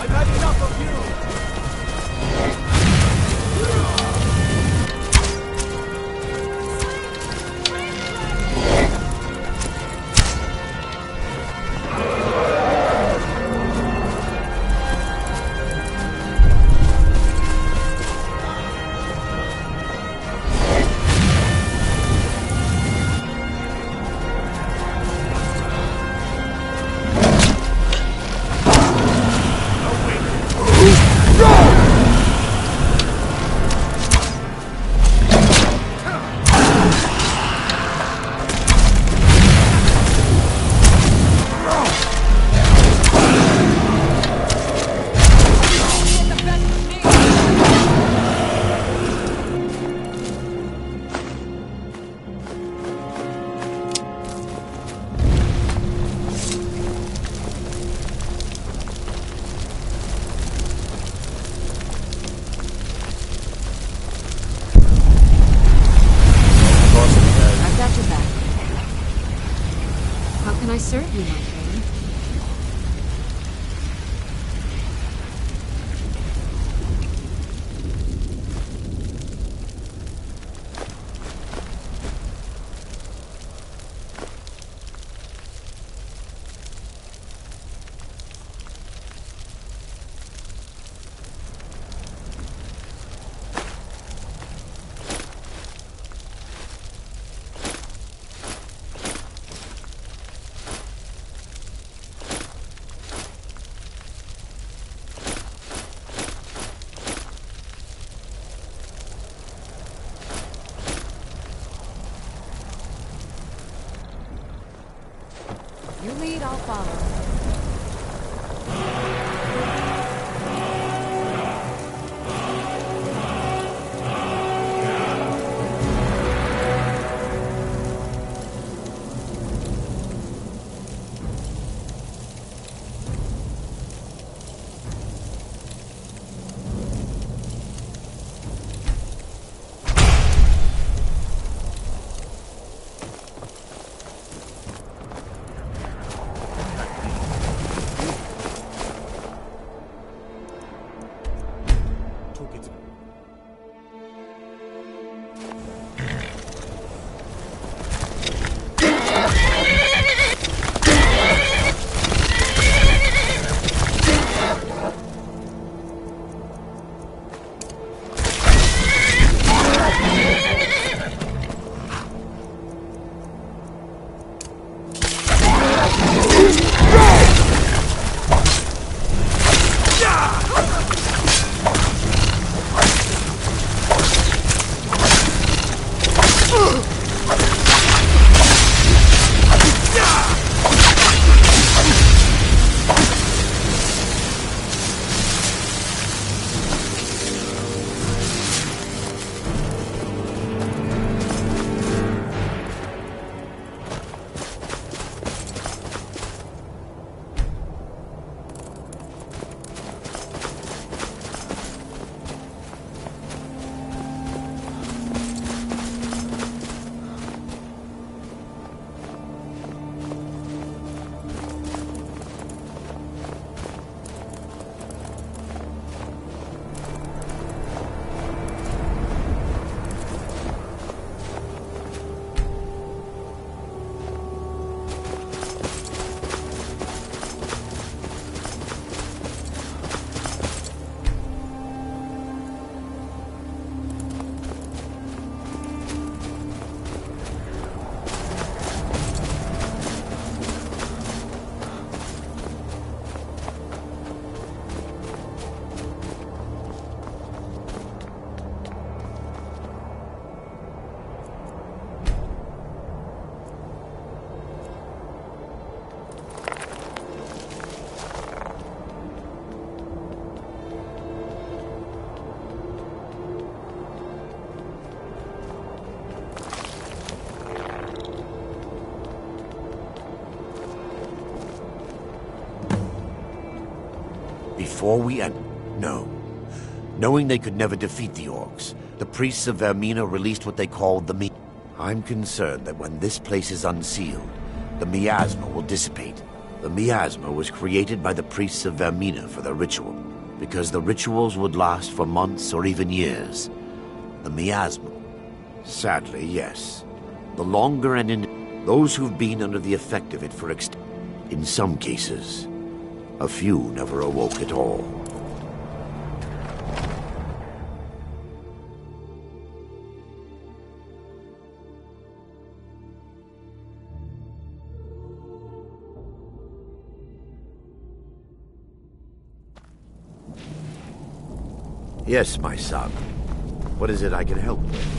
C: I've had enough of you!
U: Can I serve you, my friend?
A: You lead, I'll follow.
W: before we end. No. Knowing they could never defeat the orcs, the priests of Vermina released what they called the I'm concerned that when this place is unsealed, the miasma will dissipate. The miasma was created by the priests of Vermina for their ritual, because the rituals would last for months or even years. The miasma. Sadly, yes. The longer and those who've been under the effect of it for in some cases, a few never awoke at all. Yes, my son. What is it I can help with?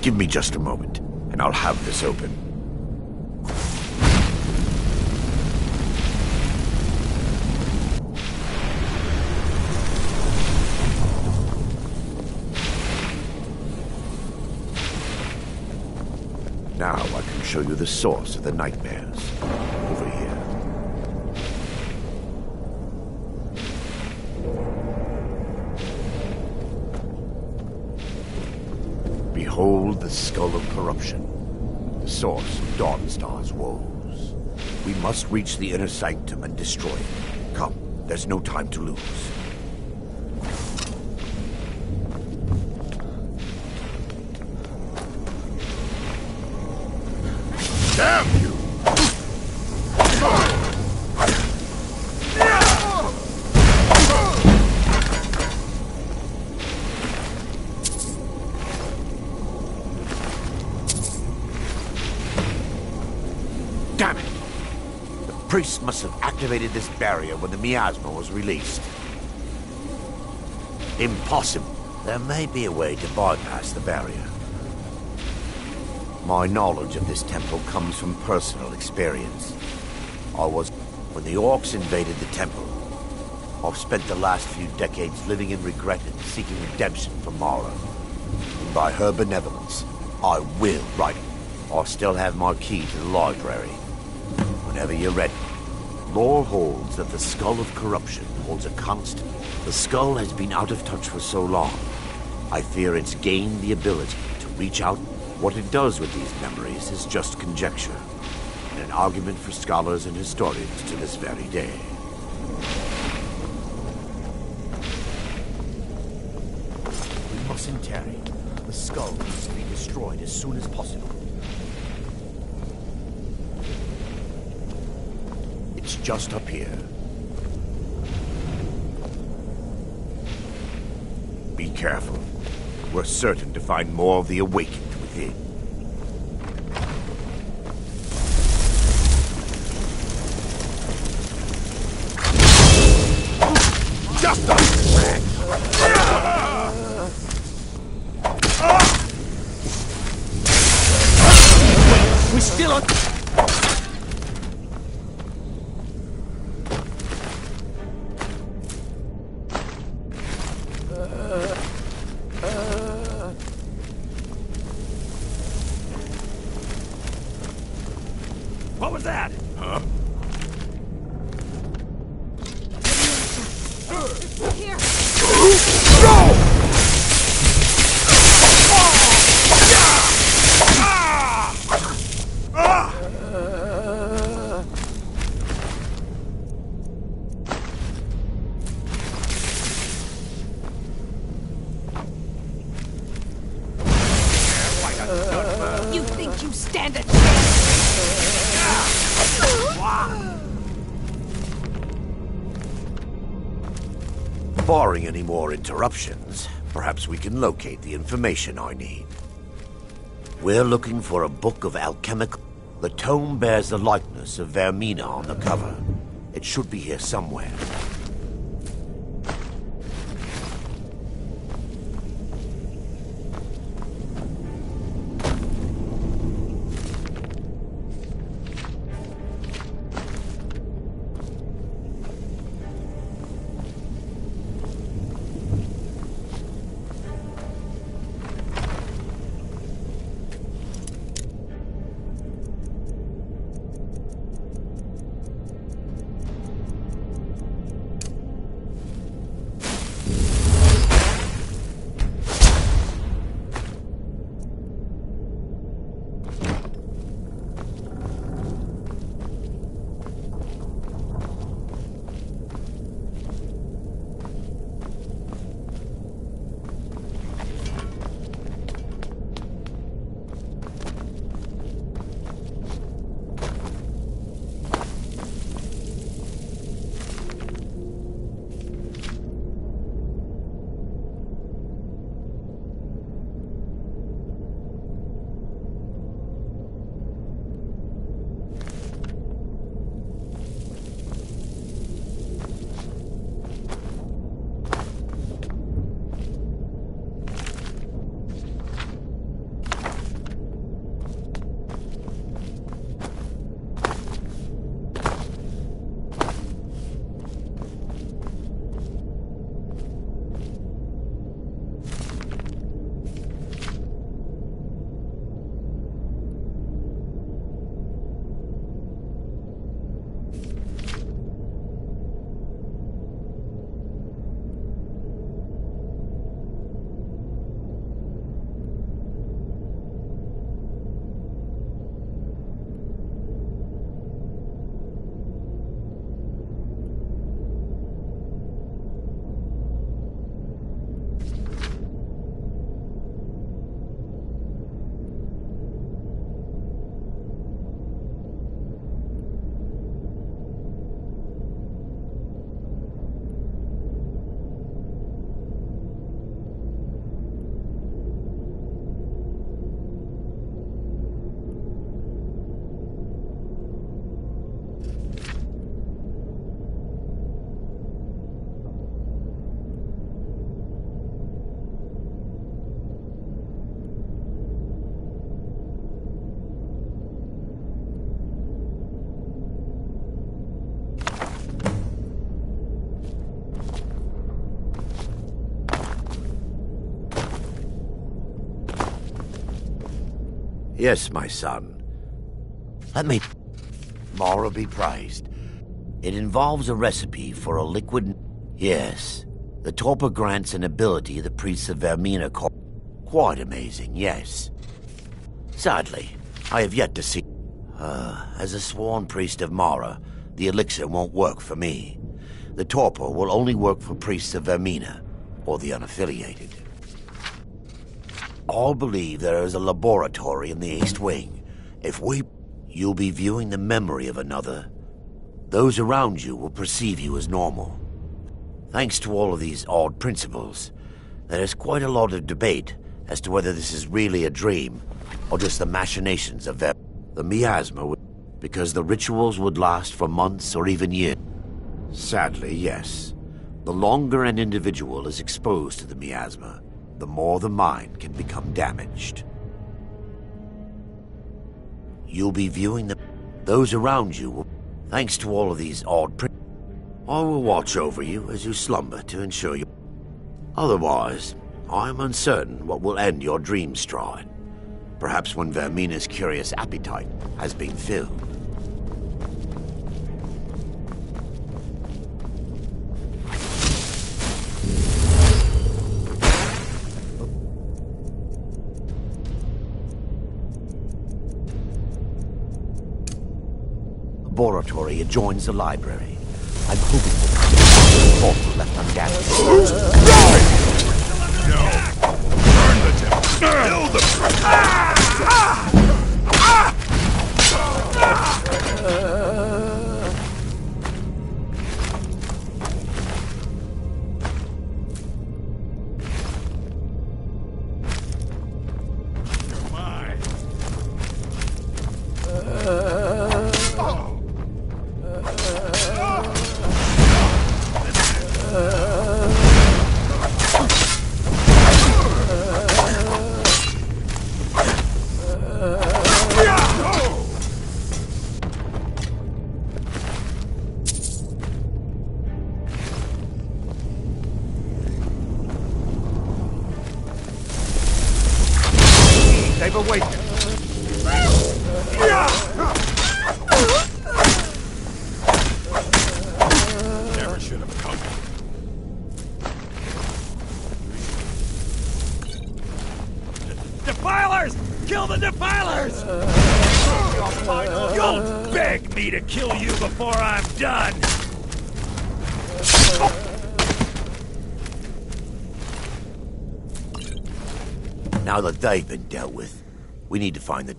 W: Give me just a moment, and I'll have this open. Now I can show you the source of the nightmares. Over here. Behold the skull of corruption, the source of Dawnstar's woes. We must reach the inner sanctum and destroy it. Come, there's no time to lose. Damn you! Damn it! The priest must have activated this barrier when the miasma was released. Impossible. There may be a way to bypass the barrier. My knowledge of this temple comes from personal experience. When the orcs invaded the temple, I've spent the last few decades living in regret and seeking redemption from Mara. And by her benevolence, I will write it. I still have my key to the library. Whenever you're ready. Lore holds that the skull of corruption holds a constant. The skull has been out of touch for so long. I fear it's gained the ability to reach out. What it does with these memories is just conjecture, and an argument for scholars and historians to this very day. We mustn't tarry. The skull needs to be destroyed as soon as possible. It's just up here. Be careful. We're certain to find more of the awakened within. Just a we still on. What was that? Huh?
F: Here.
W: No!
F: You think you stand a chance?
W: Barring any more interruptions, perhaps we can locate the information I need. We're looking for a book of alchemical. The tome bears the likeness of Vermina on the cover. It should be here somewhere. Yes, my son. Let me... Mara be praised. It involves a recipe for a liquid... Yes. The torpor grants an ability the priests of Vermina call... Quite amazing, yes. Sadly, I have yet to see... as a sworn priest of Mara, the elixir won't work for me. The torpor will only work for priests of Vermina, or the unaffiliated. All believe there is a laboratory in the East Wing. If we... You'll be viewing the memory of another. Those around you will perceive you as normal. Thanks to all of these odd principles, there is quite a lot of debate as to whether this is really a dream, or just the machinations of the miasma, because the rituals would last for months or even years. Sadly, yes. The longer an individual is exposed to the miasma, the more the mind can become damaged. You'll be viewing those around you will... Thanks to all of these odd I will watch over you as you slumber to ensure you... Otherwise, I am uncertain what will end your dream stride. Perhaps when Vermina's curious appetite has been filled. Laboratory adjoins the library. I'm hoping the vault left ungathered.
P: No! Burn the temple! Kill them! They've awakened. Never should have come.
H: Defilers! Kill the defilers! Don't beg me to kill you before I'm done!
W: Now that they've been dealt with, we need to find the...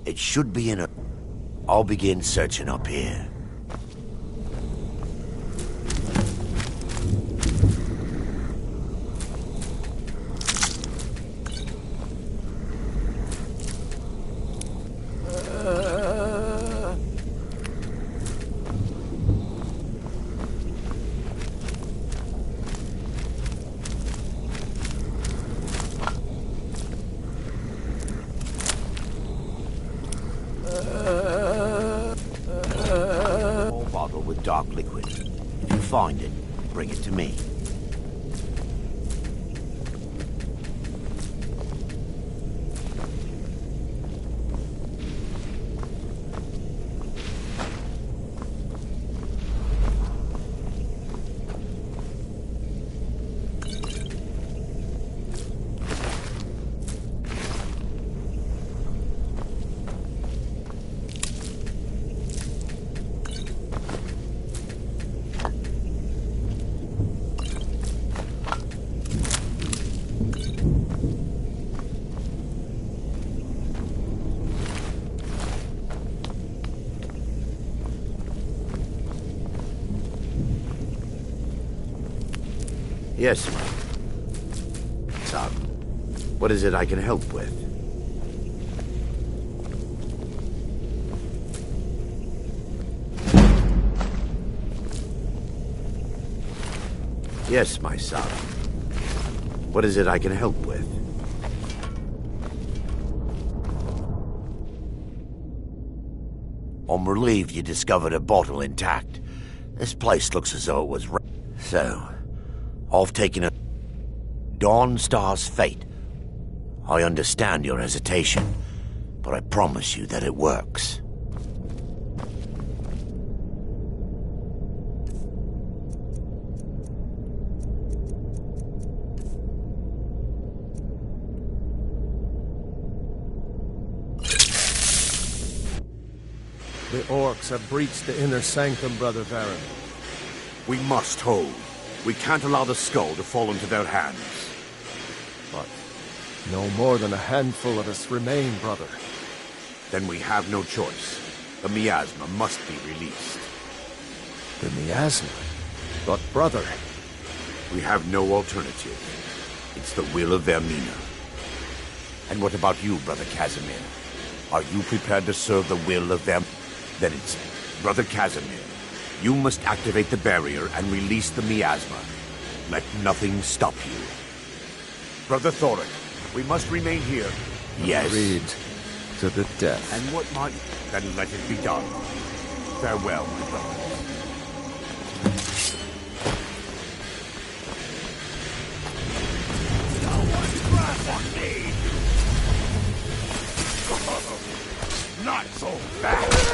W: It should be in a... I'll begin searching up here. Bottle with dark liquid. If you find it, bring it to me. Yes, son. What is it I can help with? Yes, my son. What is it I can help with? I'm relieved you discovered a bottle intact. This place looks as though it was... So, I've taken a... Dawnstar's fate. I understand your hesitation. but I promise you that it works.
T: The orcs have breached the inner sanctum, Brother Baron.
W: We must hold. We can't allow the skull to fall into their hands.
T: But no more than a handful of us remain, brother.
W: Then we have no choice. The miasma must be released.
T: The miasma? But, brother...
W: We have no alternative. It's the will of Vermina. And what about you, Brother Casimir? Are you prepared to serve the will of Vermina? Then it's... Brother Casimir, you must activate the barrier and release the miasma. Let nothing stop you. Brother Thoric, we must remain here. Yes.
T: Agreed. To the death.
W: And what might... Then let it be done. Farewell, my brothers. No one's grass on me! Not so fast!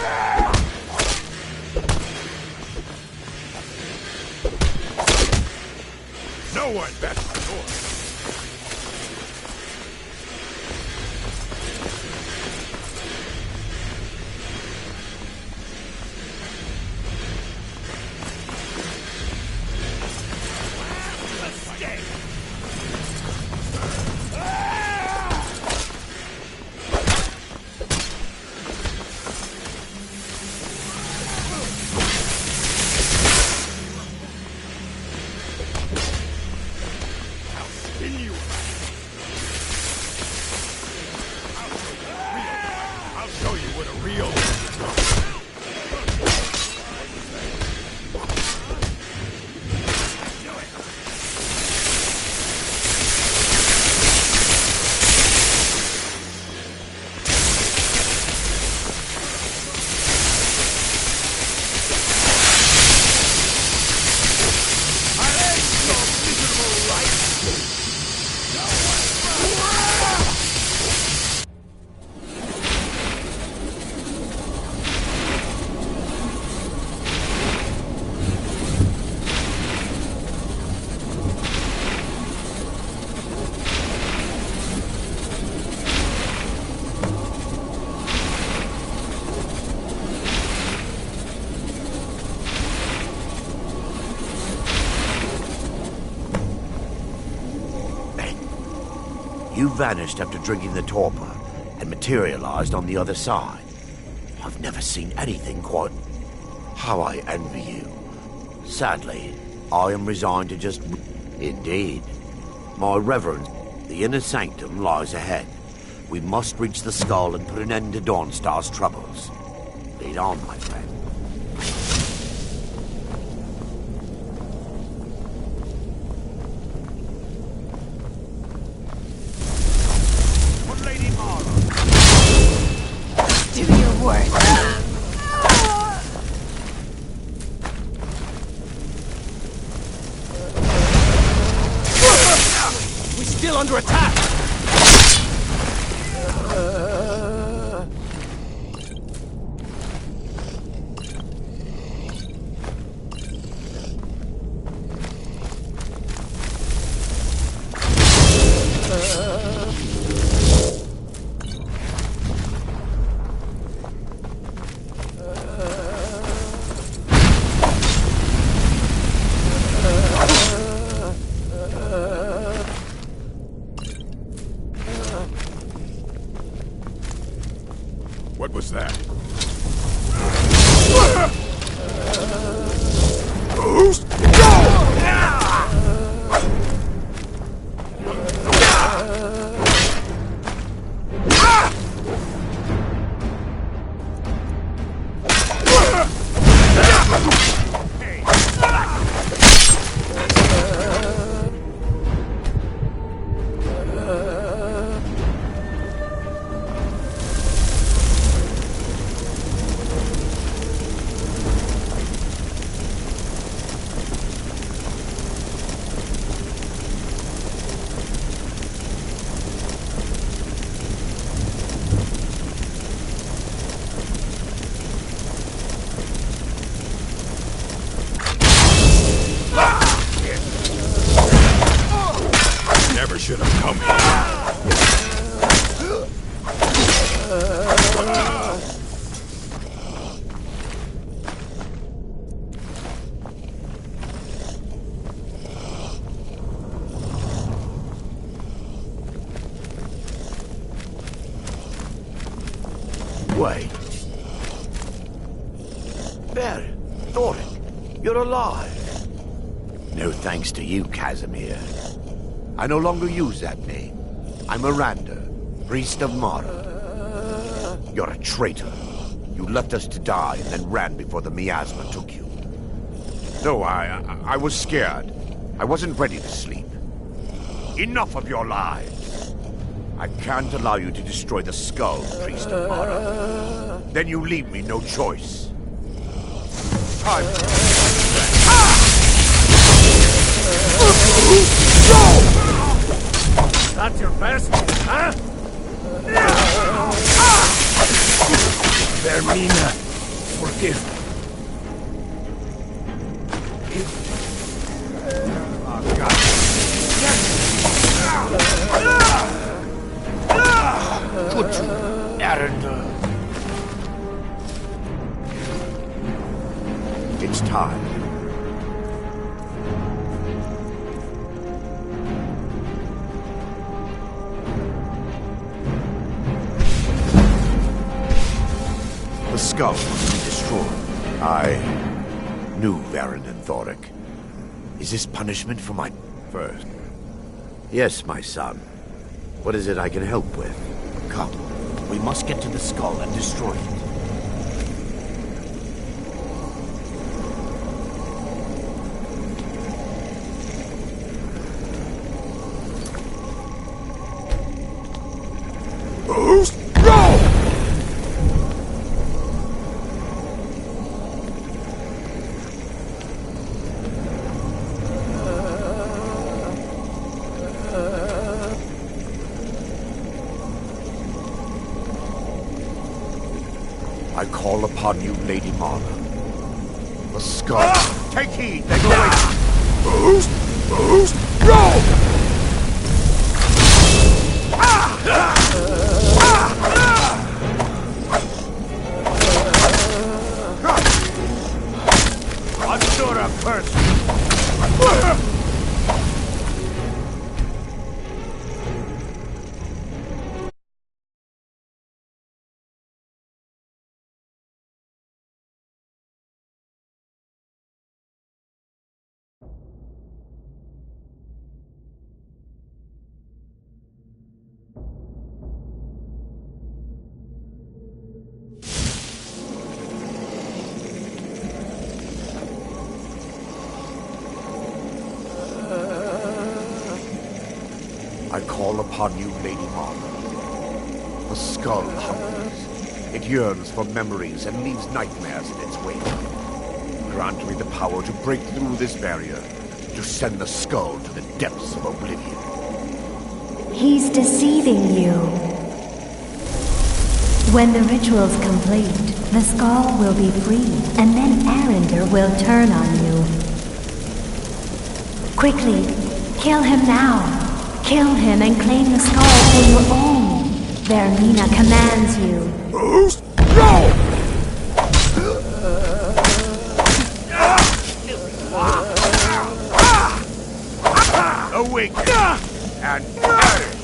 W: No one bets the door. You vanished after drinking the torpor and materialized on the other side. I've never seen anything quite... How I envy you. Sadly, I am resigned to just... Indeed. My reverence, the inner sanctum lies ahead. We must reach the skull and put an end to Dawnstar's troubles. Lead on, my friend.
O: Under attack!
W: What was that?
G: should have come here.
W: Wait. There, Thoric, you're alive. No thanks to you, Casimir. I no longer use that name. I'm Miranda, priest of Mara. You're a traitor. You left us to die and then ran before the miasma took you. No, I was scared. I wasn't ready to sleep. Enough of your lies. I can't allow you to destroy the skull, priest of Mara. Then you leave me no choice. Time.
G: That's your best, huh? Vermina, forgive me. Oh, God. Good to Arendelle.
W: It's time. The skull must be destroyed. I knew Varen and Thoric. Is this punishment for my first? Yes, my son. What is it I can help with? Come, we must get to the skull and destroy it. I call upon you, Lady Mara. The skull. Take heed, they go away. Boost! Roll! Ansura curse! I call upon you, Lady Mara. The skull hungers. It yearns for memories and leaves nightmares in its wake. Grant me the power to break through this barrier, to send the skull to the depths of oblivion.
D: He's deceiving you. When the ritual's complete, the skull will be freed, and then Arendelle will turn on you. Quickly, kill him now. Kill him and claim the skull for your own. Vermina commands you.
W: Go! Awake and perish!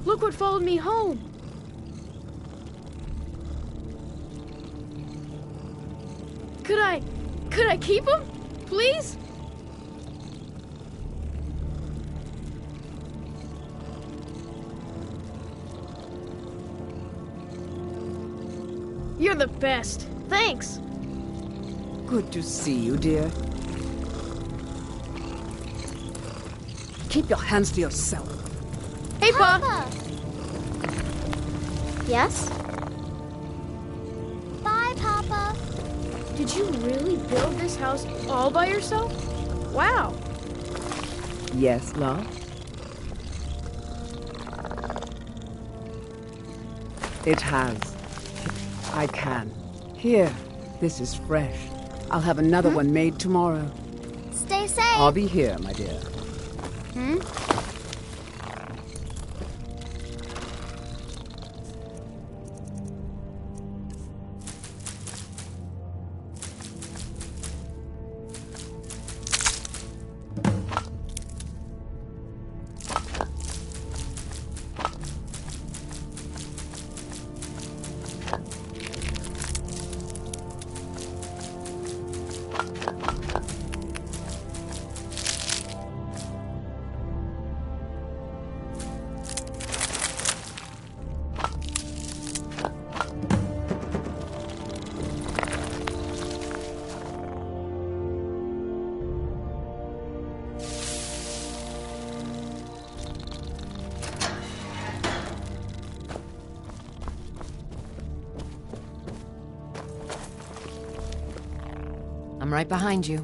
J: Look what followed me home. Could I keep him? Please? You're the best. Thanks.
N: Good to see you, dear. Keep your hands to yourself.
J: Hey, Pa!
V: Yes? Bye, Papa.
J: Did you really build this house all by yourself? Wow.
N: Yes, love? It has. I can. Here, this is fresh. I'll have another one made tomorrow.
V: Stay safe.
N: I'll be here, my dear.
V: Hmm?
U: I'm right behind you.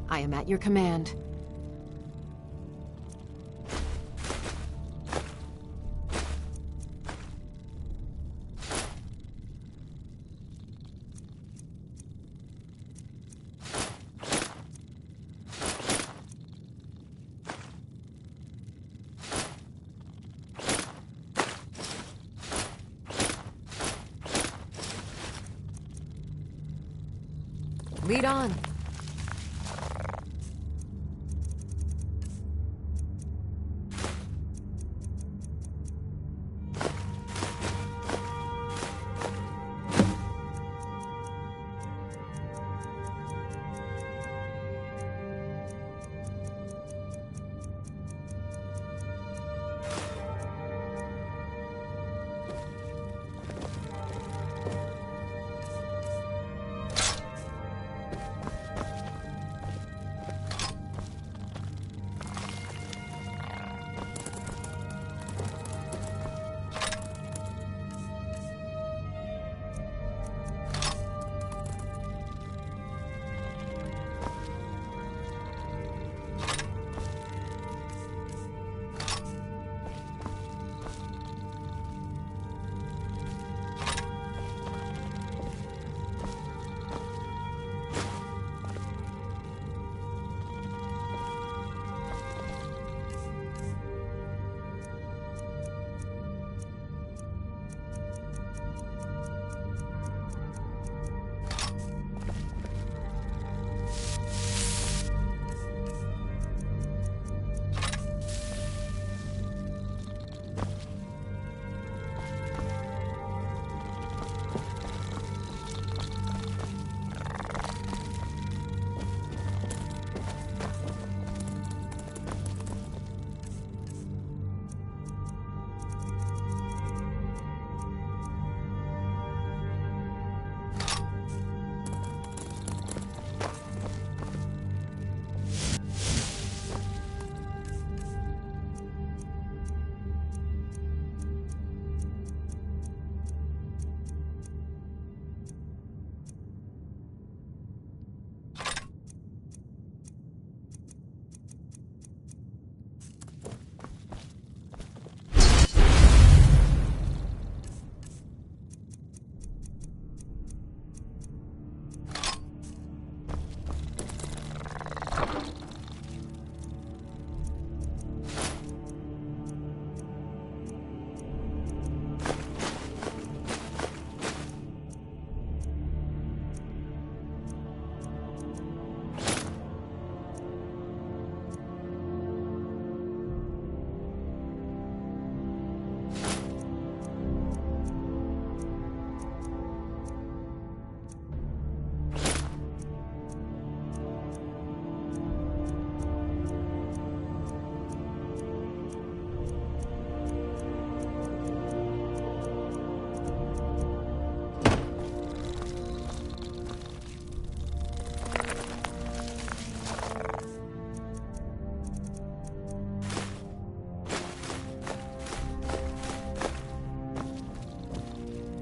U: I am at your command. Lead on.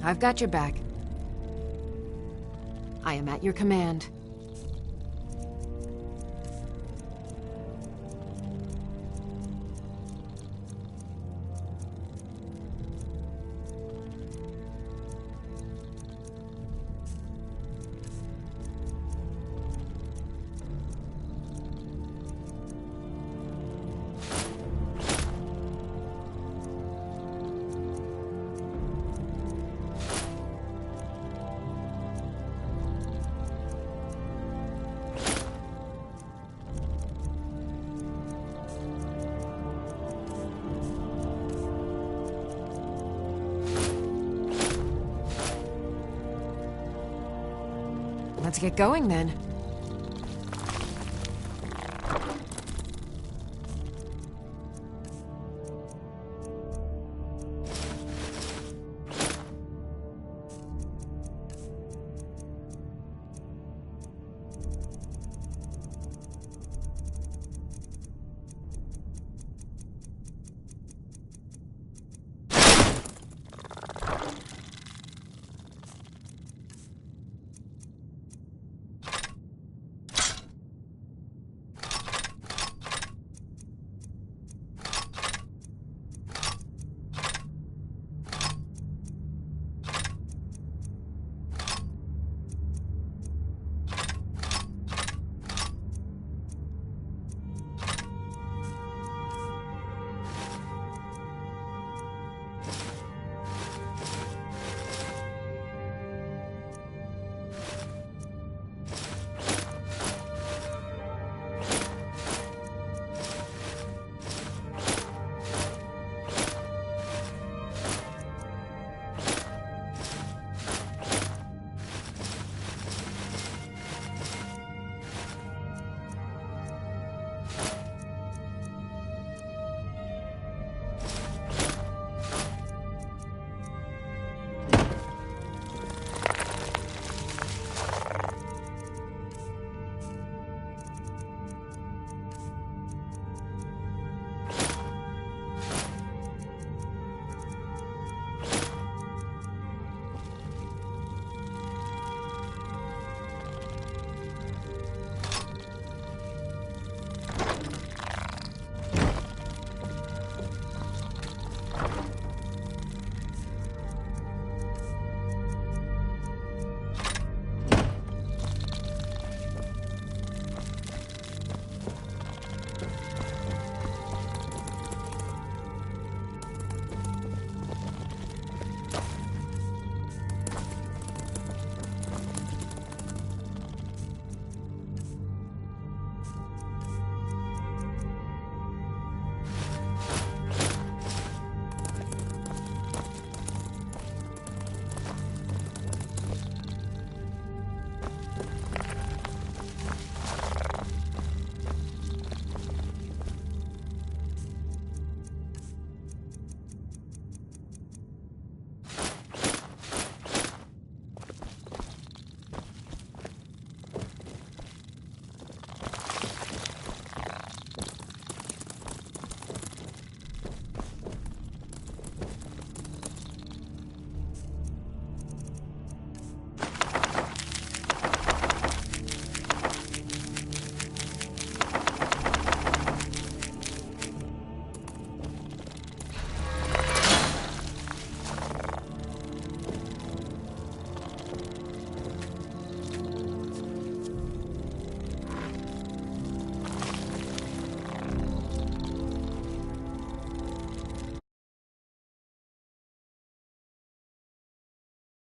U: I've got your back. I am at your command. Let's get going then.